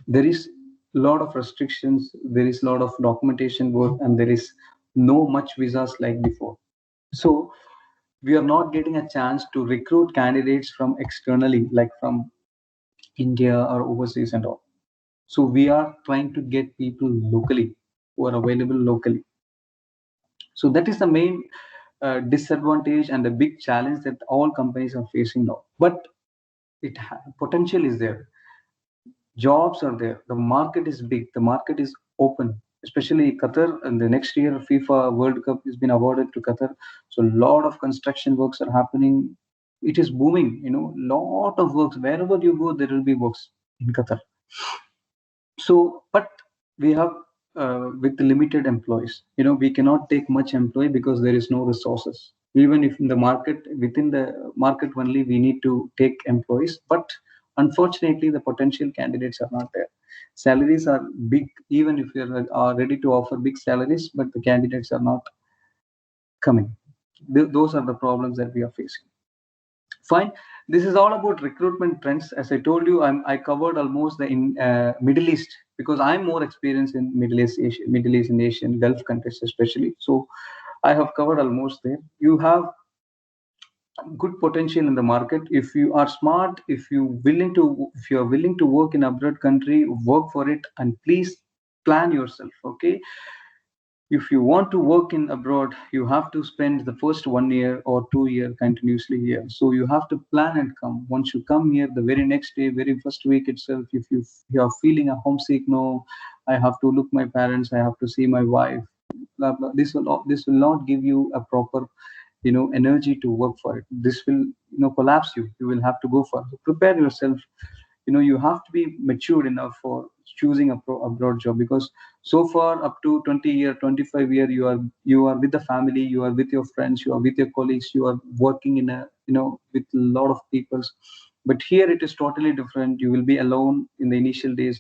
there is a lot of restrictions, there is a lot of documentation work, and there is no much visas like before. So we are not getting a chance to recruit candidates from externally, like from India or overseas and all. So we are trying to get people locally who are available locally. So that is the main disadvantage and the big challenge that all companies are facing now. But potential is there. Jobs are there. The market is big. The market is open. Especially Qatar, and the next year FIFA World Cup has been awarded to Qatar. So a lot of construction works are happening. It is booming. Lot of works. Wherever you go, there will be works in Qatar. So, but we have with limited employees, we cannot take much employee because there is no resources. Even if in the market, within the market only, we need to take employees, but unfortunately, the potential candidates are not there. Salaries are big, even if we are ready to offer big salaries, but the candidates are not coming. Those are the problems that we are facing. Fine. This is all about recruitment trends. As I told you, I covered almost the Middle East because I'm more experienced in Middle East, and Asian, Gulf countries especially. So I have covered almost there. You have good potential in the market if you are smart. If you are willing to work in abroad country, work for it, and please plan yourself. Okay. If you want to work in abroad, you have to spend the first 1 year or 2 year continuously here. So you have to plan and come. Once you come here, the very next day, very first week itself, if you are feeling a homesick, no, I have to look my parents, I have to see my wife, blah blah. This will not give you a proper energy to work for it. This will collapse you. You will have to go for it. Prepare yourself. You have to be mature enough for choosing a broad job, because so far up to 20 year 25 year you are with the family, you are with your friends, you are with your colleagues, you are working in a with a lot of people. But here it is totally different. You will be alone in the initial days,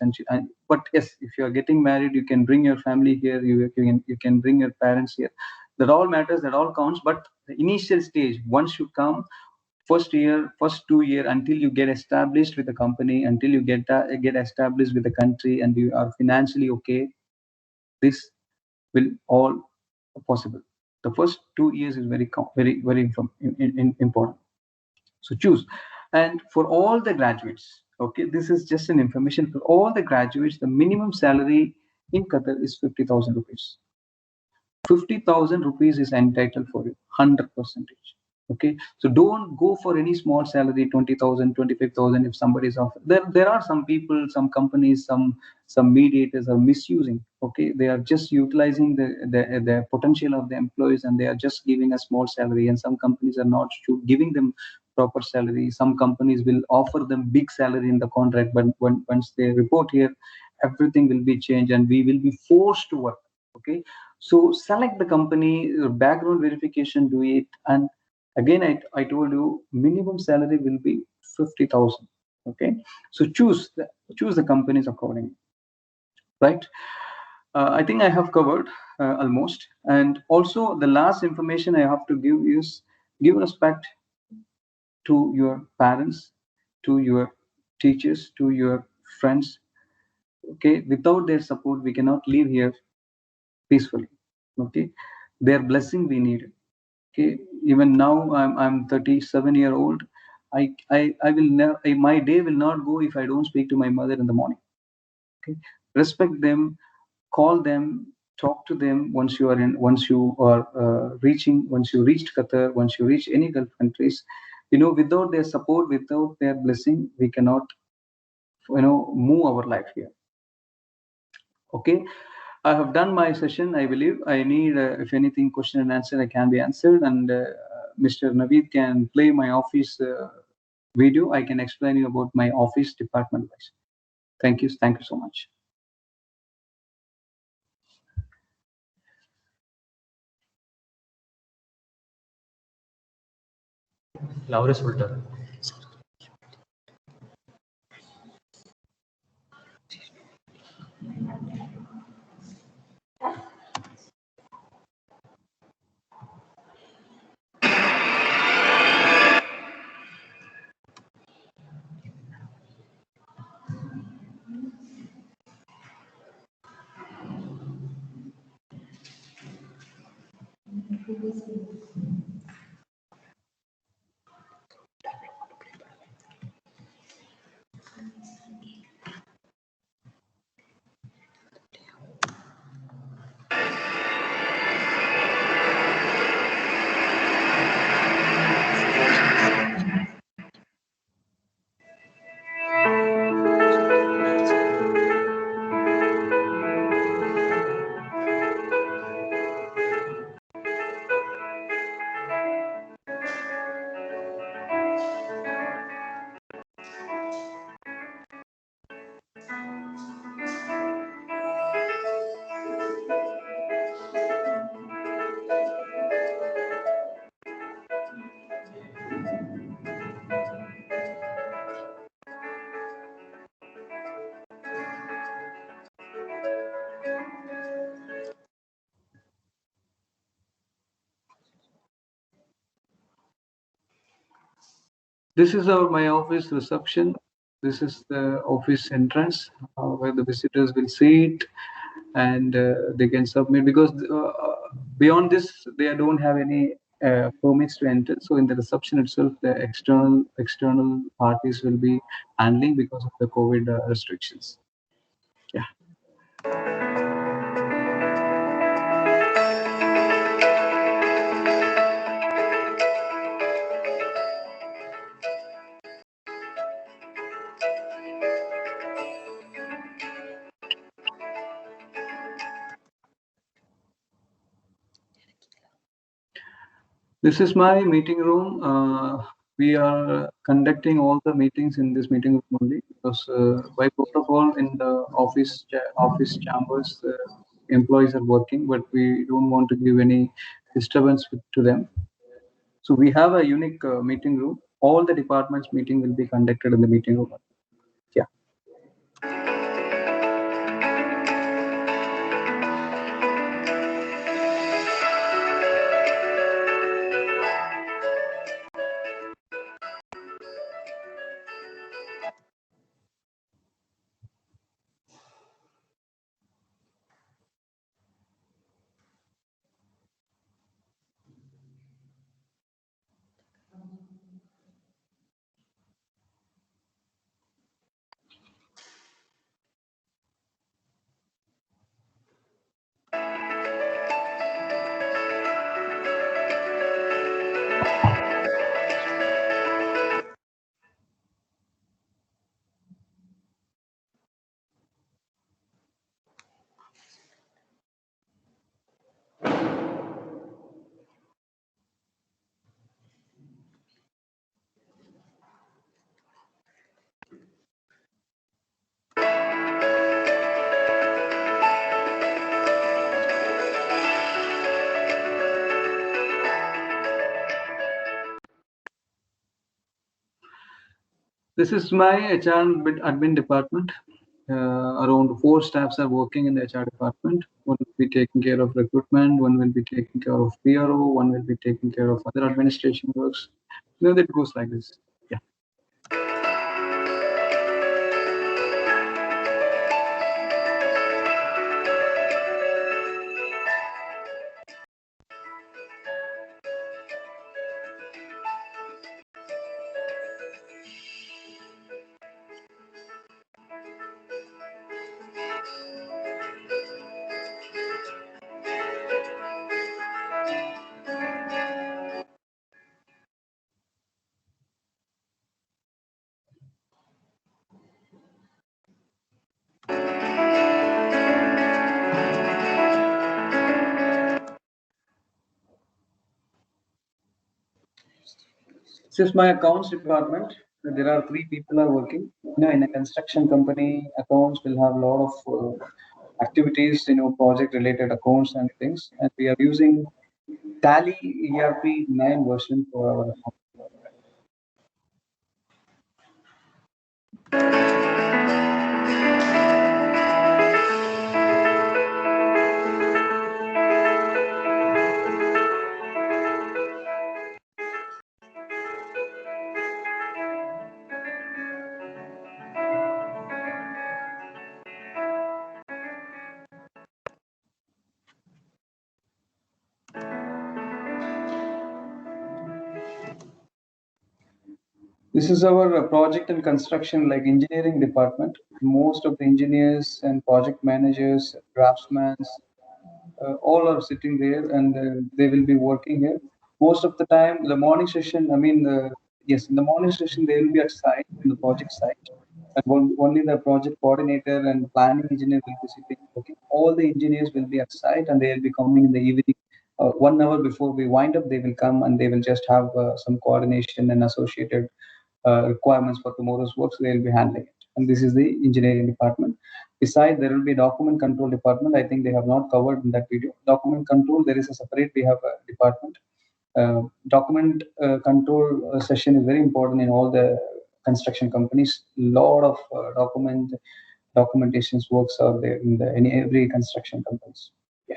but yes, if you are getting married, you can bring your family here, you can bring your parents here. That all matters, that all counts. But the initial stage, once you come, first year, first 2 year, until you get established with the company, until you get established with the country, and you are financially okay, this will all possible. The first 2 years is very important. So choose. And for all the graduates, okay, this is just an information for all the graduates. The minimum salary in Qatar is 50,000 rupees. 50,000 rupees is entitled for you, 100%. Okay, so don't go for any small salary, 20,000, 25,000. If somebody is offered, there are some people, some companies, some mediators are misusing. Okay, they are just utilizing the potential of the employees, and they are just giving a small salary. And some companies are not giving them proper salary. Some companies will offer them big salary in the contract, but once they report here, everything will be changed, and we will be forced to work. Okay, so select the company, background verification, do it. And again, I told you minimum salary will be 50,000. Okay, so choose the companies accordingly, right? I think I have covered almost. And also the last information I have to give is give respect to your parents, to your teachers, to your friends. Okay, without their support, we cannot live here peacefully. Okay, their blessing we need. Okay, even now I'm 37-year-old. I will never, my day will not go if I don't speak to my mother in the morning. Okay, respect them, call them, talk to them once you are once you reached Qatar, once you reach any Gulf countries. Without their support, without their blessing, we cannot move our life here. Okay, I have done my session. I believe I need, if anything, question and answer, I can be answered, and Mr. Naveed can play my office video. I can explain you about my office department wise. Thank you so much. Laura சொல்லிட்டாரு. This is my office reception. This is the office entrance where the visitors will sit, and they can submit, because beyond this they don't have any permits to enter. So in the reception itself, the external parties will be handling because of the COVID restrictions. Yeah. This is my meeting room. We are conducting all the meetings in this meeting room only, because by protocol in the office chambers, employees are working, but we don't want to give any disturbance to them. So we have a unique meeting room. All the departments meeting will be conducted in the meeting room. Yeah. This is my HR and admin department. Around 4 staffs are working in the HR department. One will be taking care of recruitment, one will be taking care of PRO, one will be taking care of other administration works. It goes like this. Yeah. This is my accounts department. There are 3 people are working. In a construction company, accounts will have a lot of activities, project related accounts and things. And we are using Tally ERP 9 version for our account. This is our project and construction, like engineering department. Most of the engineers and project managers, draftsmen, all are sitting there, and they will be working here. Most of the time, the morning session, yes, in the morning session, they will be at site, in the project site. And only the project coordinator and planning engineer will be sitting working. All the engineers will be at site, and they will be coming in the evening. 1 hour before we wind up, they will come and they will just have some coordination and associated requirements for tomorrow's work. So they will be handling it. And this is the engineering department. Besides, there will be document control department. I think they have not covered in that video. Document control, there is a separate, we have a department. Document control session is very important in all the construction companies. Lot of documentations works are there in every construction companies. Yeah.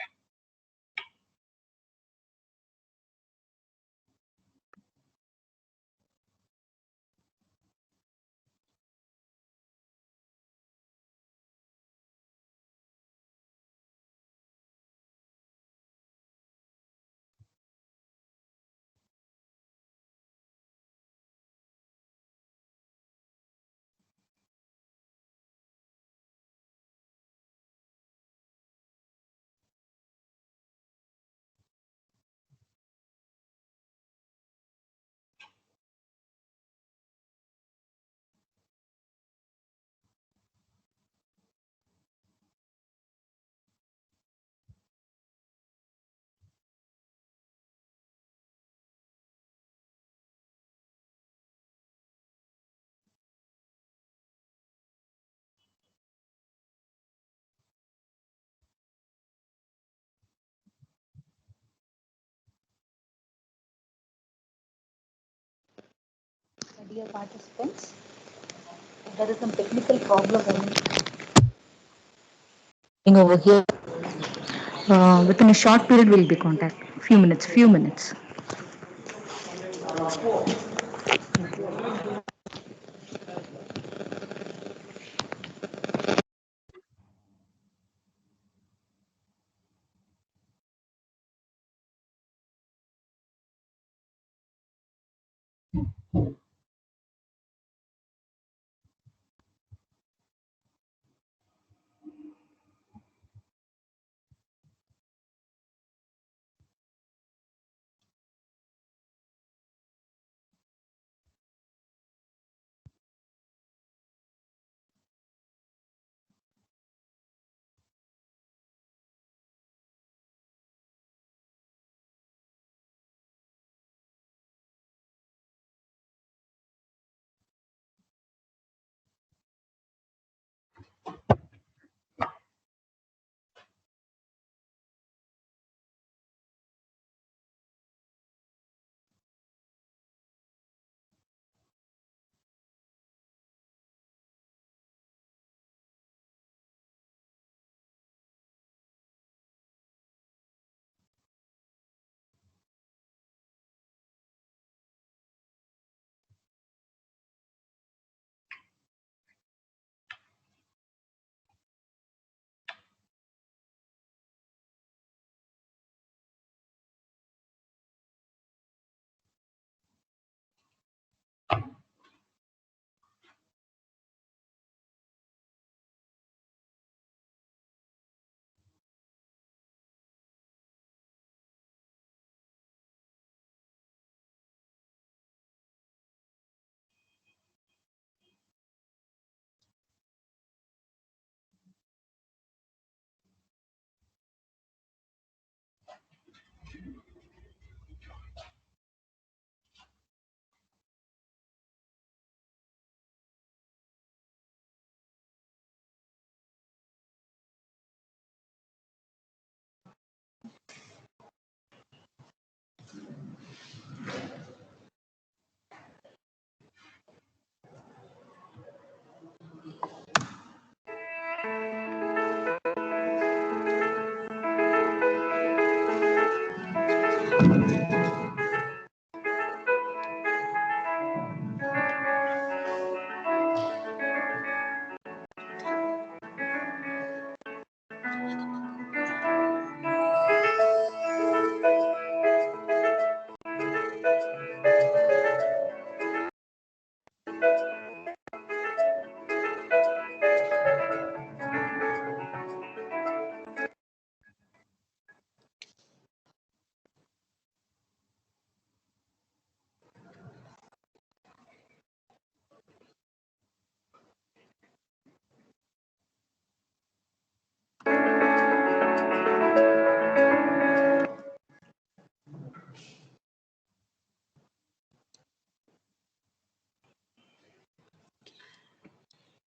Dear participants, there is some technical problem over here. Within a short period, we'll be contact. Few minutes.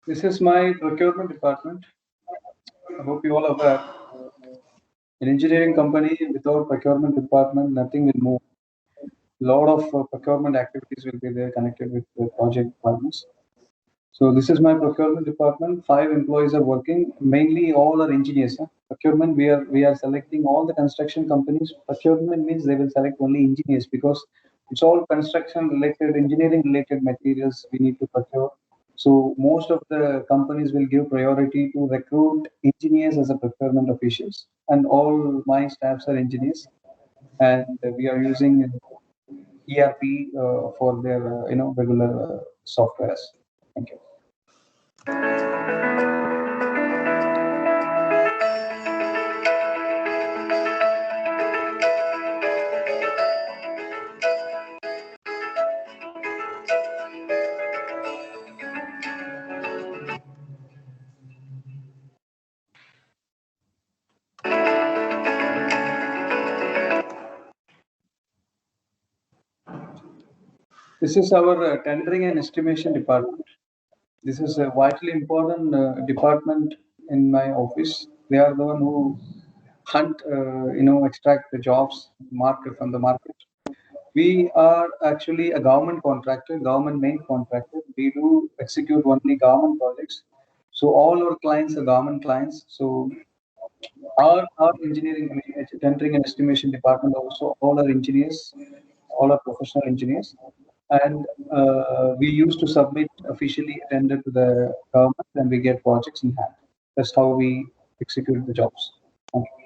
This is my procurement department. I hope you all are aware. An engineering company without procurement department, nothing will move. A lot of procurement activities will be there connected with the project departments. So this is my procurement department. 5 employees are working. Mainly all are engineers. Huh? Procurement, we are selecting all the construction companies. Procurement means they will select only engineers because it's all construction related, engineering related materials we need to procure. So most of the companies will give priority to recruit engineers as a procurement officials, and all my staffs are engineers. And we are using ERP for their regular softwares. Thank you. This is our tendering and estimation department. This is a vitally important department in my office. They are the one who hunt, extract the jobs market from the market. We are actually a government contractor, government main contractor. We do execute only government projects. So all our clients are government clients. So our engineering, tendering and estimation department also all are engineers, all are professional engineers, and we used to submit officially a tender to the government, and we get projects in hand. That's how we execute the jobs. Thank you.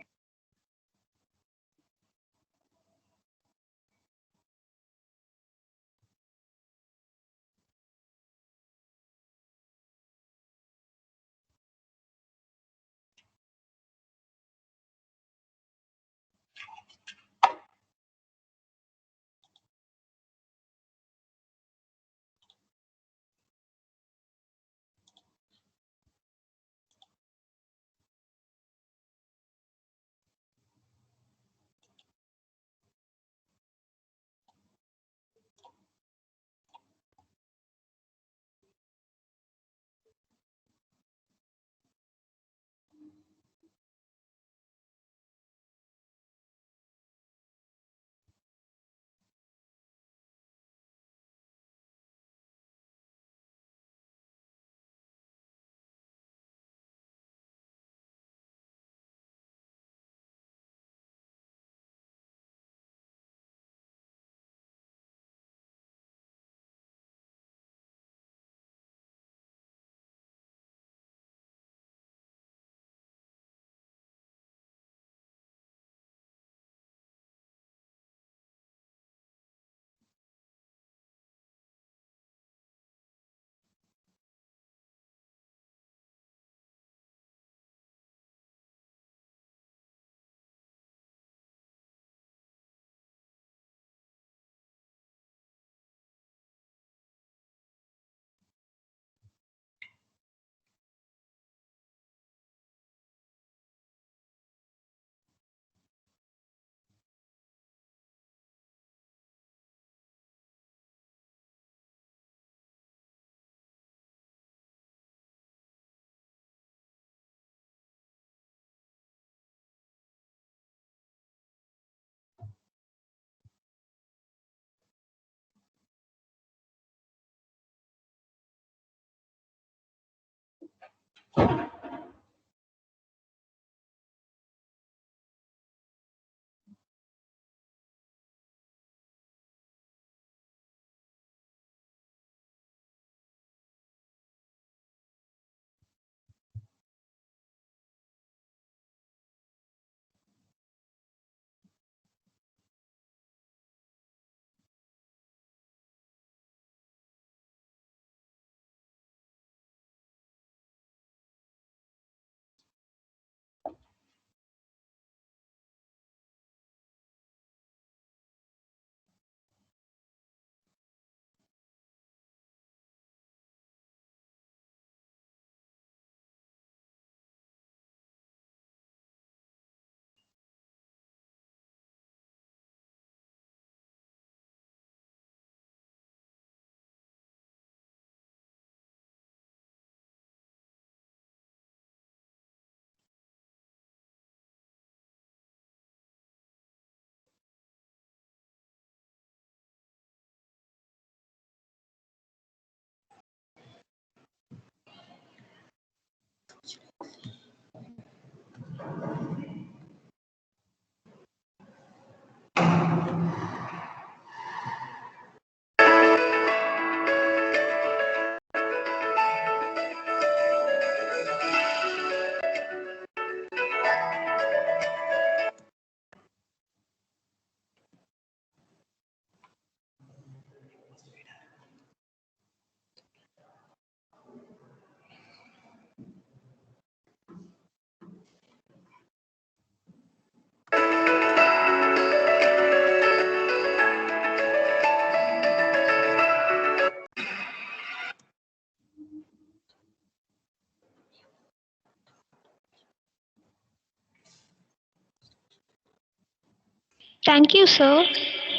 Thank you, sir.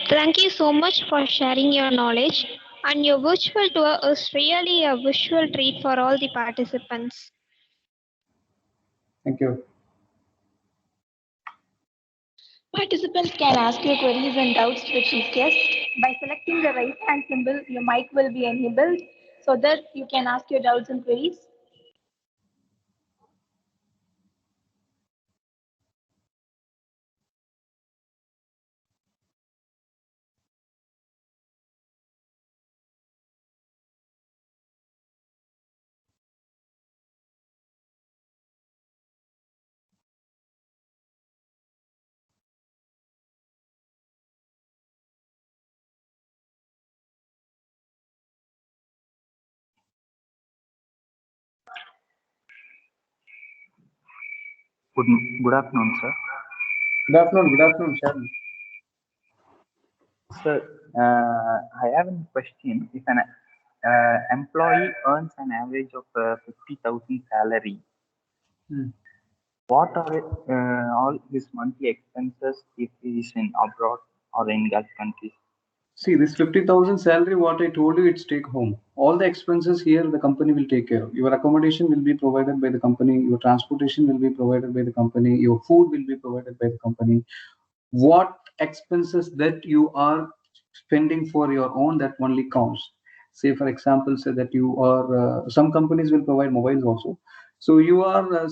Thank you so much for sharing your knowledge. And your virtual tour is really a visual treat for all the participants. Thank you. Participants can ask your queries and doubts to the chief guest. By selecting the right hand symbol, your mic will be enabled so that you can ask your doubts and queries. Good, good afternoon, sir. Good afternoon, Sharon. Sir, I have a question. If an employee earns an average of 50,000 salary, what are all his monthly expenses if he is in abroad or in Gulf countries? See, this 50,000 salary, what I told you, it's take home. All the expenses here, the company will take care of. Your accommodation will be provided by the company. Your transportation will be provided by the company. Your food will be provided by the company. What expenses that you are spending for your own, that only counts. Say, for example, say that you are, some companies will provide mobiles also. So you are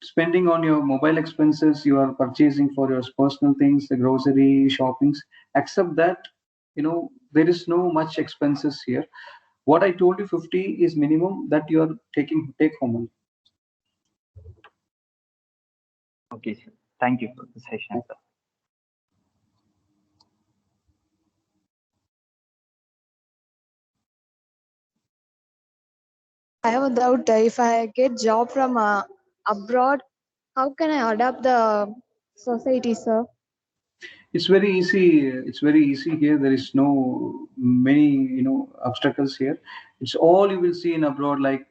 spending on your mobile expenses, you are purchasing for your personal things, the grocery shoppings, except that, there is no much expenses here. What I told you, 50 is minimum that you are taking take home only. Okay, sir. Thank you for the session, sir. I have a doubt. If I get job from abroad, how can I adapt the society, sir? It's very easy. It's very easy here. There is no many obstacles here. It's all you will see in abroad. Like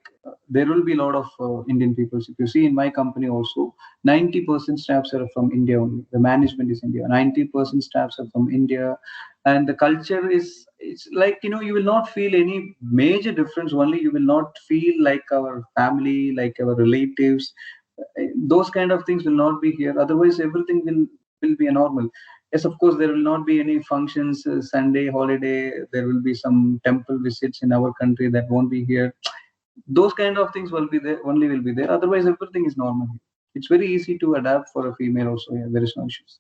there will be a lot of Indian people. If you see in my company also, 90% staffs are from India only. The management is India. 90% staffs are from India, and the culture is, it's like, you will not feel any major difference. Only you will not feel like our family, like our relatives. Those kind of things will not be here. Otherwise, everything will be a normal. Yes, of course, there will not be any functions, Sunday holiday. There will be some temple visits in our country that won't be here. those kind of things will be there, only will be there. Otherwise, everything is normal. It's very easy to adapt for a female also. Yeah, there is no issues.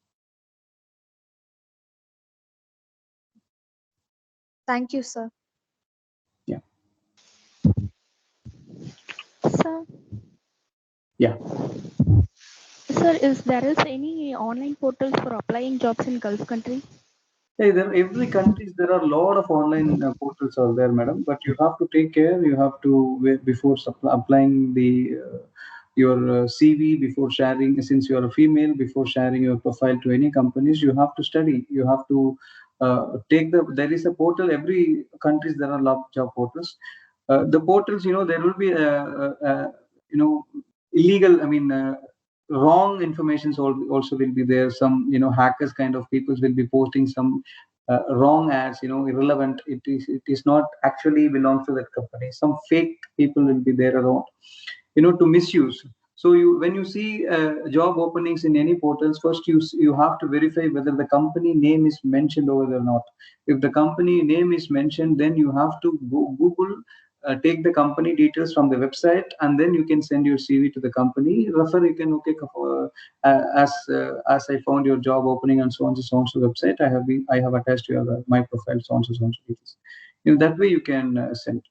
Thank you, sir. Yeah. Sir, Yeah. sir, is there is any online portals for applying jobs in Gulf country? Hey, there every countries there are a lot of online portals out there, madam. But you have to take care. You have to before applying the your CV, before sharing. Since you are a female, before sharing your profile to any companies, you have to study. You have to take the. There is a portal. Every countries there are lot of job portals. The portals, there will be you know illegal. I mean. Wrong informations also will be there. Some hackers kind of people will be posting some wrong ads, irrelevant. It is not actually belongs to that company. Some fake people will be there around, to misuse. So when you see job openings in any portals, first you have to verify whether the company name is mentioned over there or not. If the company name is mentioned, then you have to Google, take the company details from the website, and then you can send your CV to the company. Refer, you can, okay, as I found your job opening on so and so website, I have attached your my profile so and so details. That way you can send.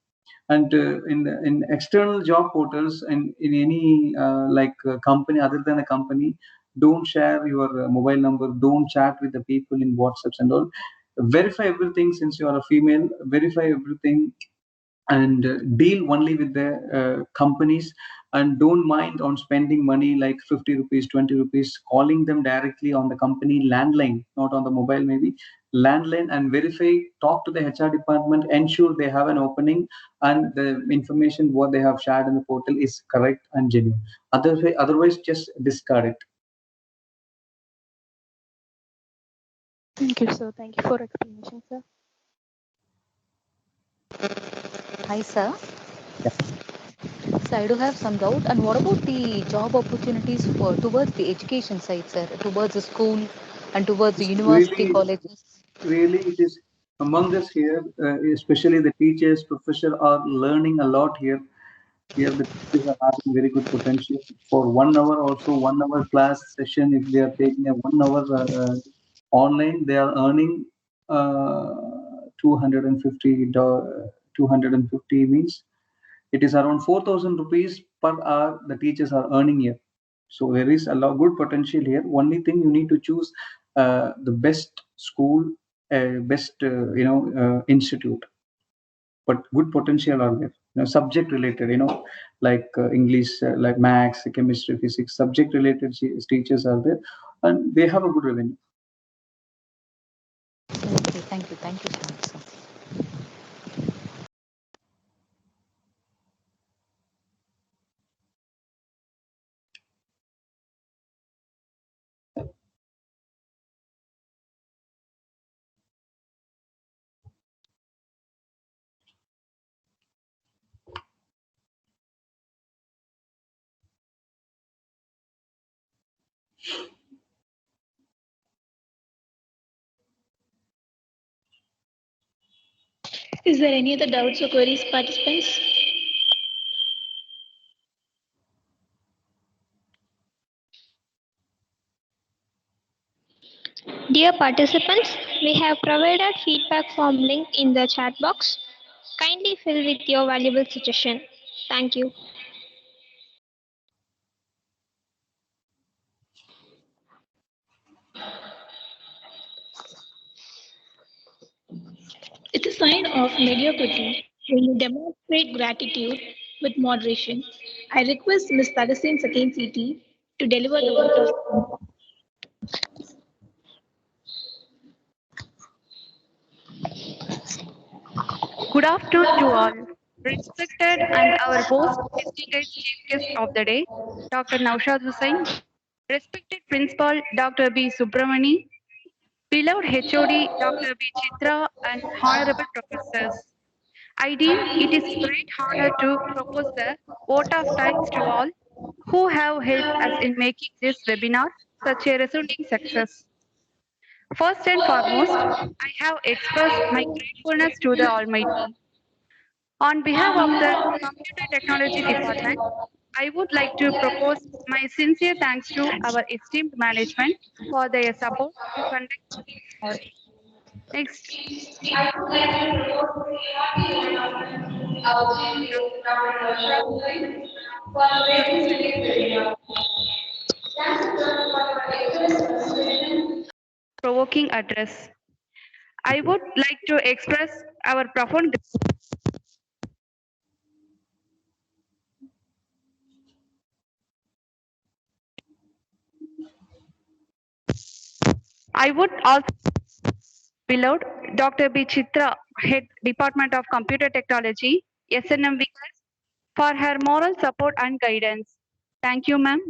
And in external job portals and in any company other than a company, don't share your mobile number, don't chat with the people in WhatsApps and all. Verify everything. Since you are a female, verify everything, and deal only with the companies, and don't mind on spending money like 50 rupees, 20 rupees, calling them directly on the company landline, not on the mobile, maybe landline, and verify. Talk to the HR department, ensure they have an opening and the information what they have shared in the portal is correct and genuine. Otherwise just discard it. Thank you, sir. Thank you for explanation, sir. Hi, sir. So I do have some doubt. And what about the job opportunities towards the education side, sir? Towards the school and towards the university, really colleges? really it is among us here, especially the teachers, professors are learning a lot here. Here the teachers are having very good potential for 1 hour, also 1 hour class session. If they are taking a 1 hour online, they are earning 250 250 means it is around 4,000 rupees per hour the teachers are earning here. So there is a lot good potential here. Only thing, you need to choose the best school, best institute. But good potential are there. Subject related, like English, like maths, chemistry, physics, subject related teachers are there, and they have a good revenue. Okay, thank you. Thank you so much, sir. Is there any other doubts or queries, participants? Dear participants, we have provided feedback form link in the chat box. Kindly fill with your valuable suggestion. Thank you. It's a sign of mediocrity when you demonstrate gratitude with moderation. I request Ms. Tadasin Sakin CT to deliver the vote of Good afternoon to all. Respected and our most distinguished chief guest of the day, Dr. Naushad Hussain, respected Principal Dr. B. Subramani, beloved HOD Dr. B. Chitra, and honorable professors. I deem it is great honor to propose the vote of thanks to all who have helped us in making this webinar such a resounding success. First and foremost, I have expressed my gratefulness to the Almighty. On behalf of the Computer Technology Department, I would like to propose my sincere thanks to our esteemed management for their support to conduct this webinar. Next, provoking address. I would like to express our profound I would also beloved Dr. B. Chitra, Head Department of Computer Technology, SNMV, for her moral support and guidance. Thank you, ma'am.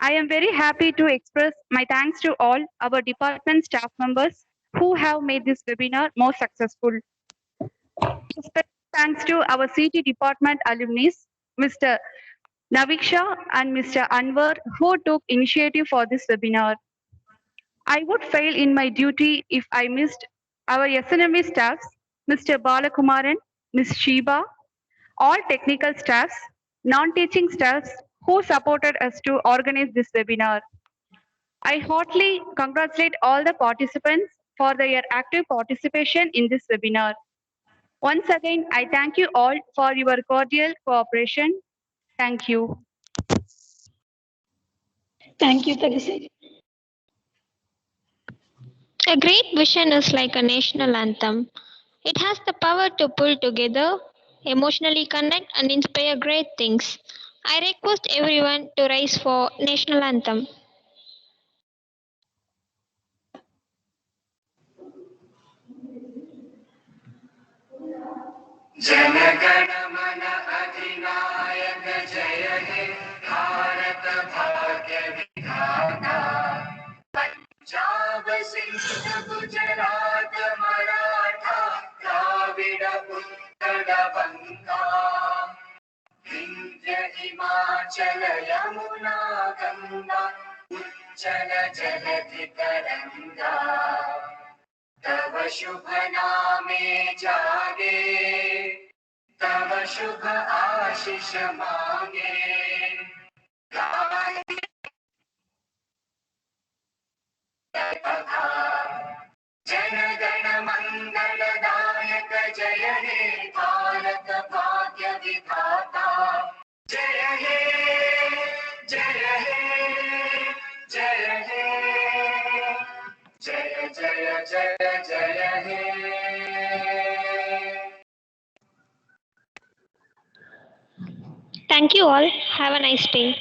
I am very happy to express my thanks to all our department staff members who have made this webinar more successful. Special thanks to our CT department alumni, Mr. Naviksha and Mr. Anwar, who took initiative for this webinar. I would fail in my duty if I missed our SNMV staffs, Mr. Balakumaran, Ms. Sheba, all technical staffs, non-teaching staffs who supported us to organize this webinar. I heartily congratulate all the participants for their active participation in this webinar. Once again, I thank you all for your cordial cooperation. Thank you. Thank you, Tagisai. A great vision is like a national anthem. It has the power to pull together, emotionally connect, and inspire great things. I request everyone to rise for national anthem. जनगण मन अधिनायक जय हे भारत भाग्य विधाता पंजाब सिंध गुजरात मराठा द्राविड उत्कल बंगा विंध्य हिमाचल यमुना गंगा उच्चल जलधि तरंगा तव शुभ नामे जागे तव शुभ आशीष मांगे गाय जन गण मंगल दायक जय हे भारत भाग्य विधाता जय हे जय हे जय हे जय जय जय जय हे Thank you all. Have a nice day.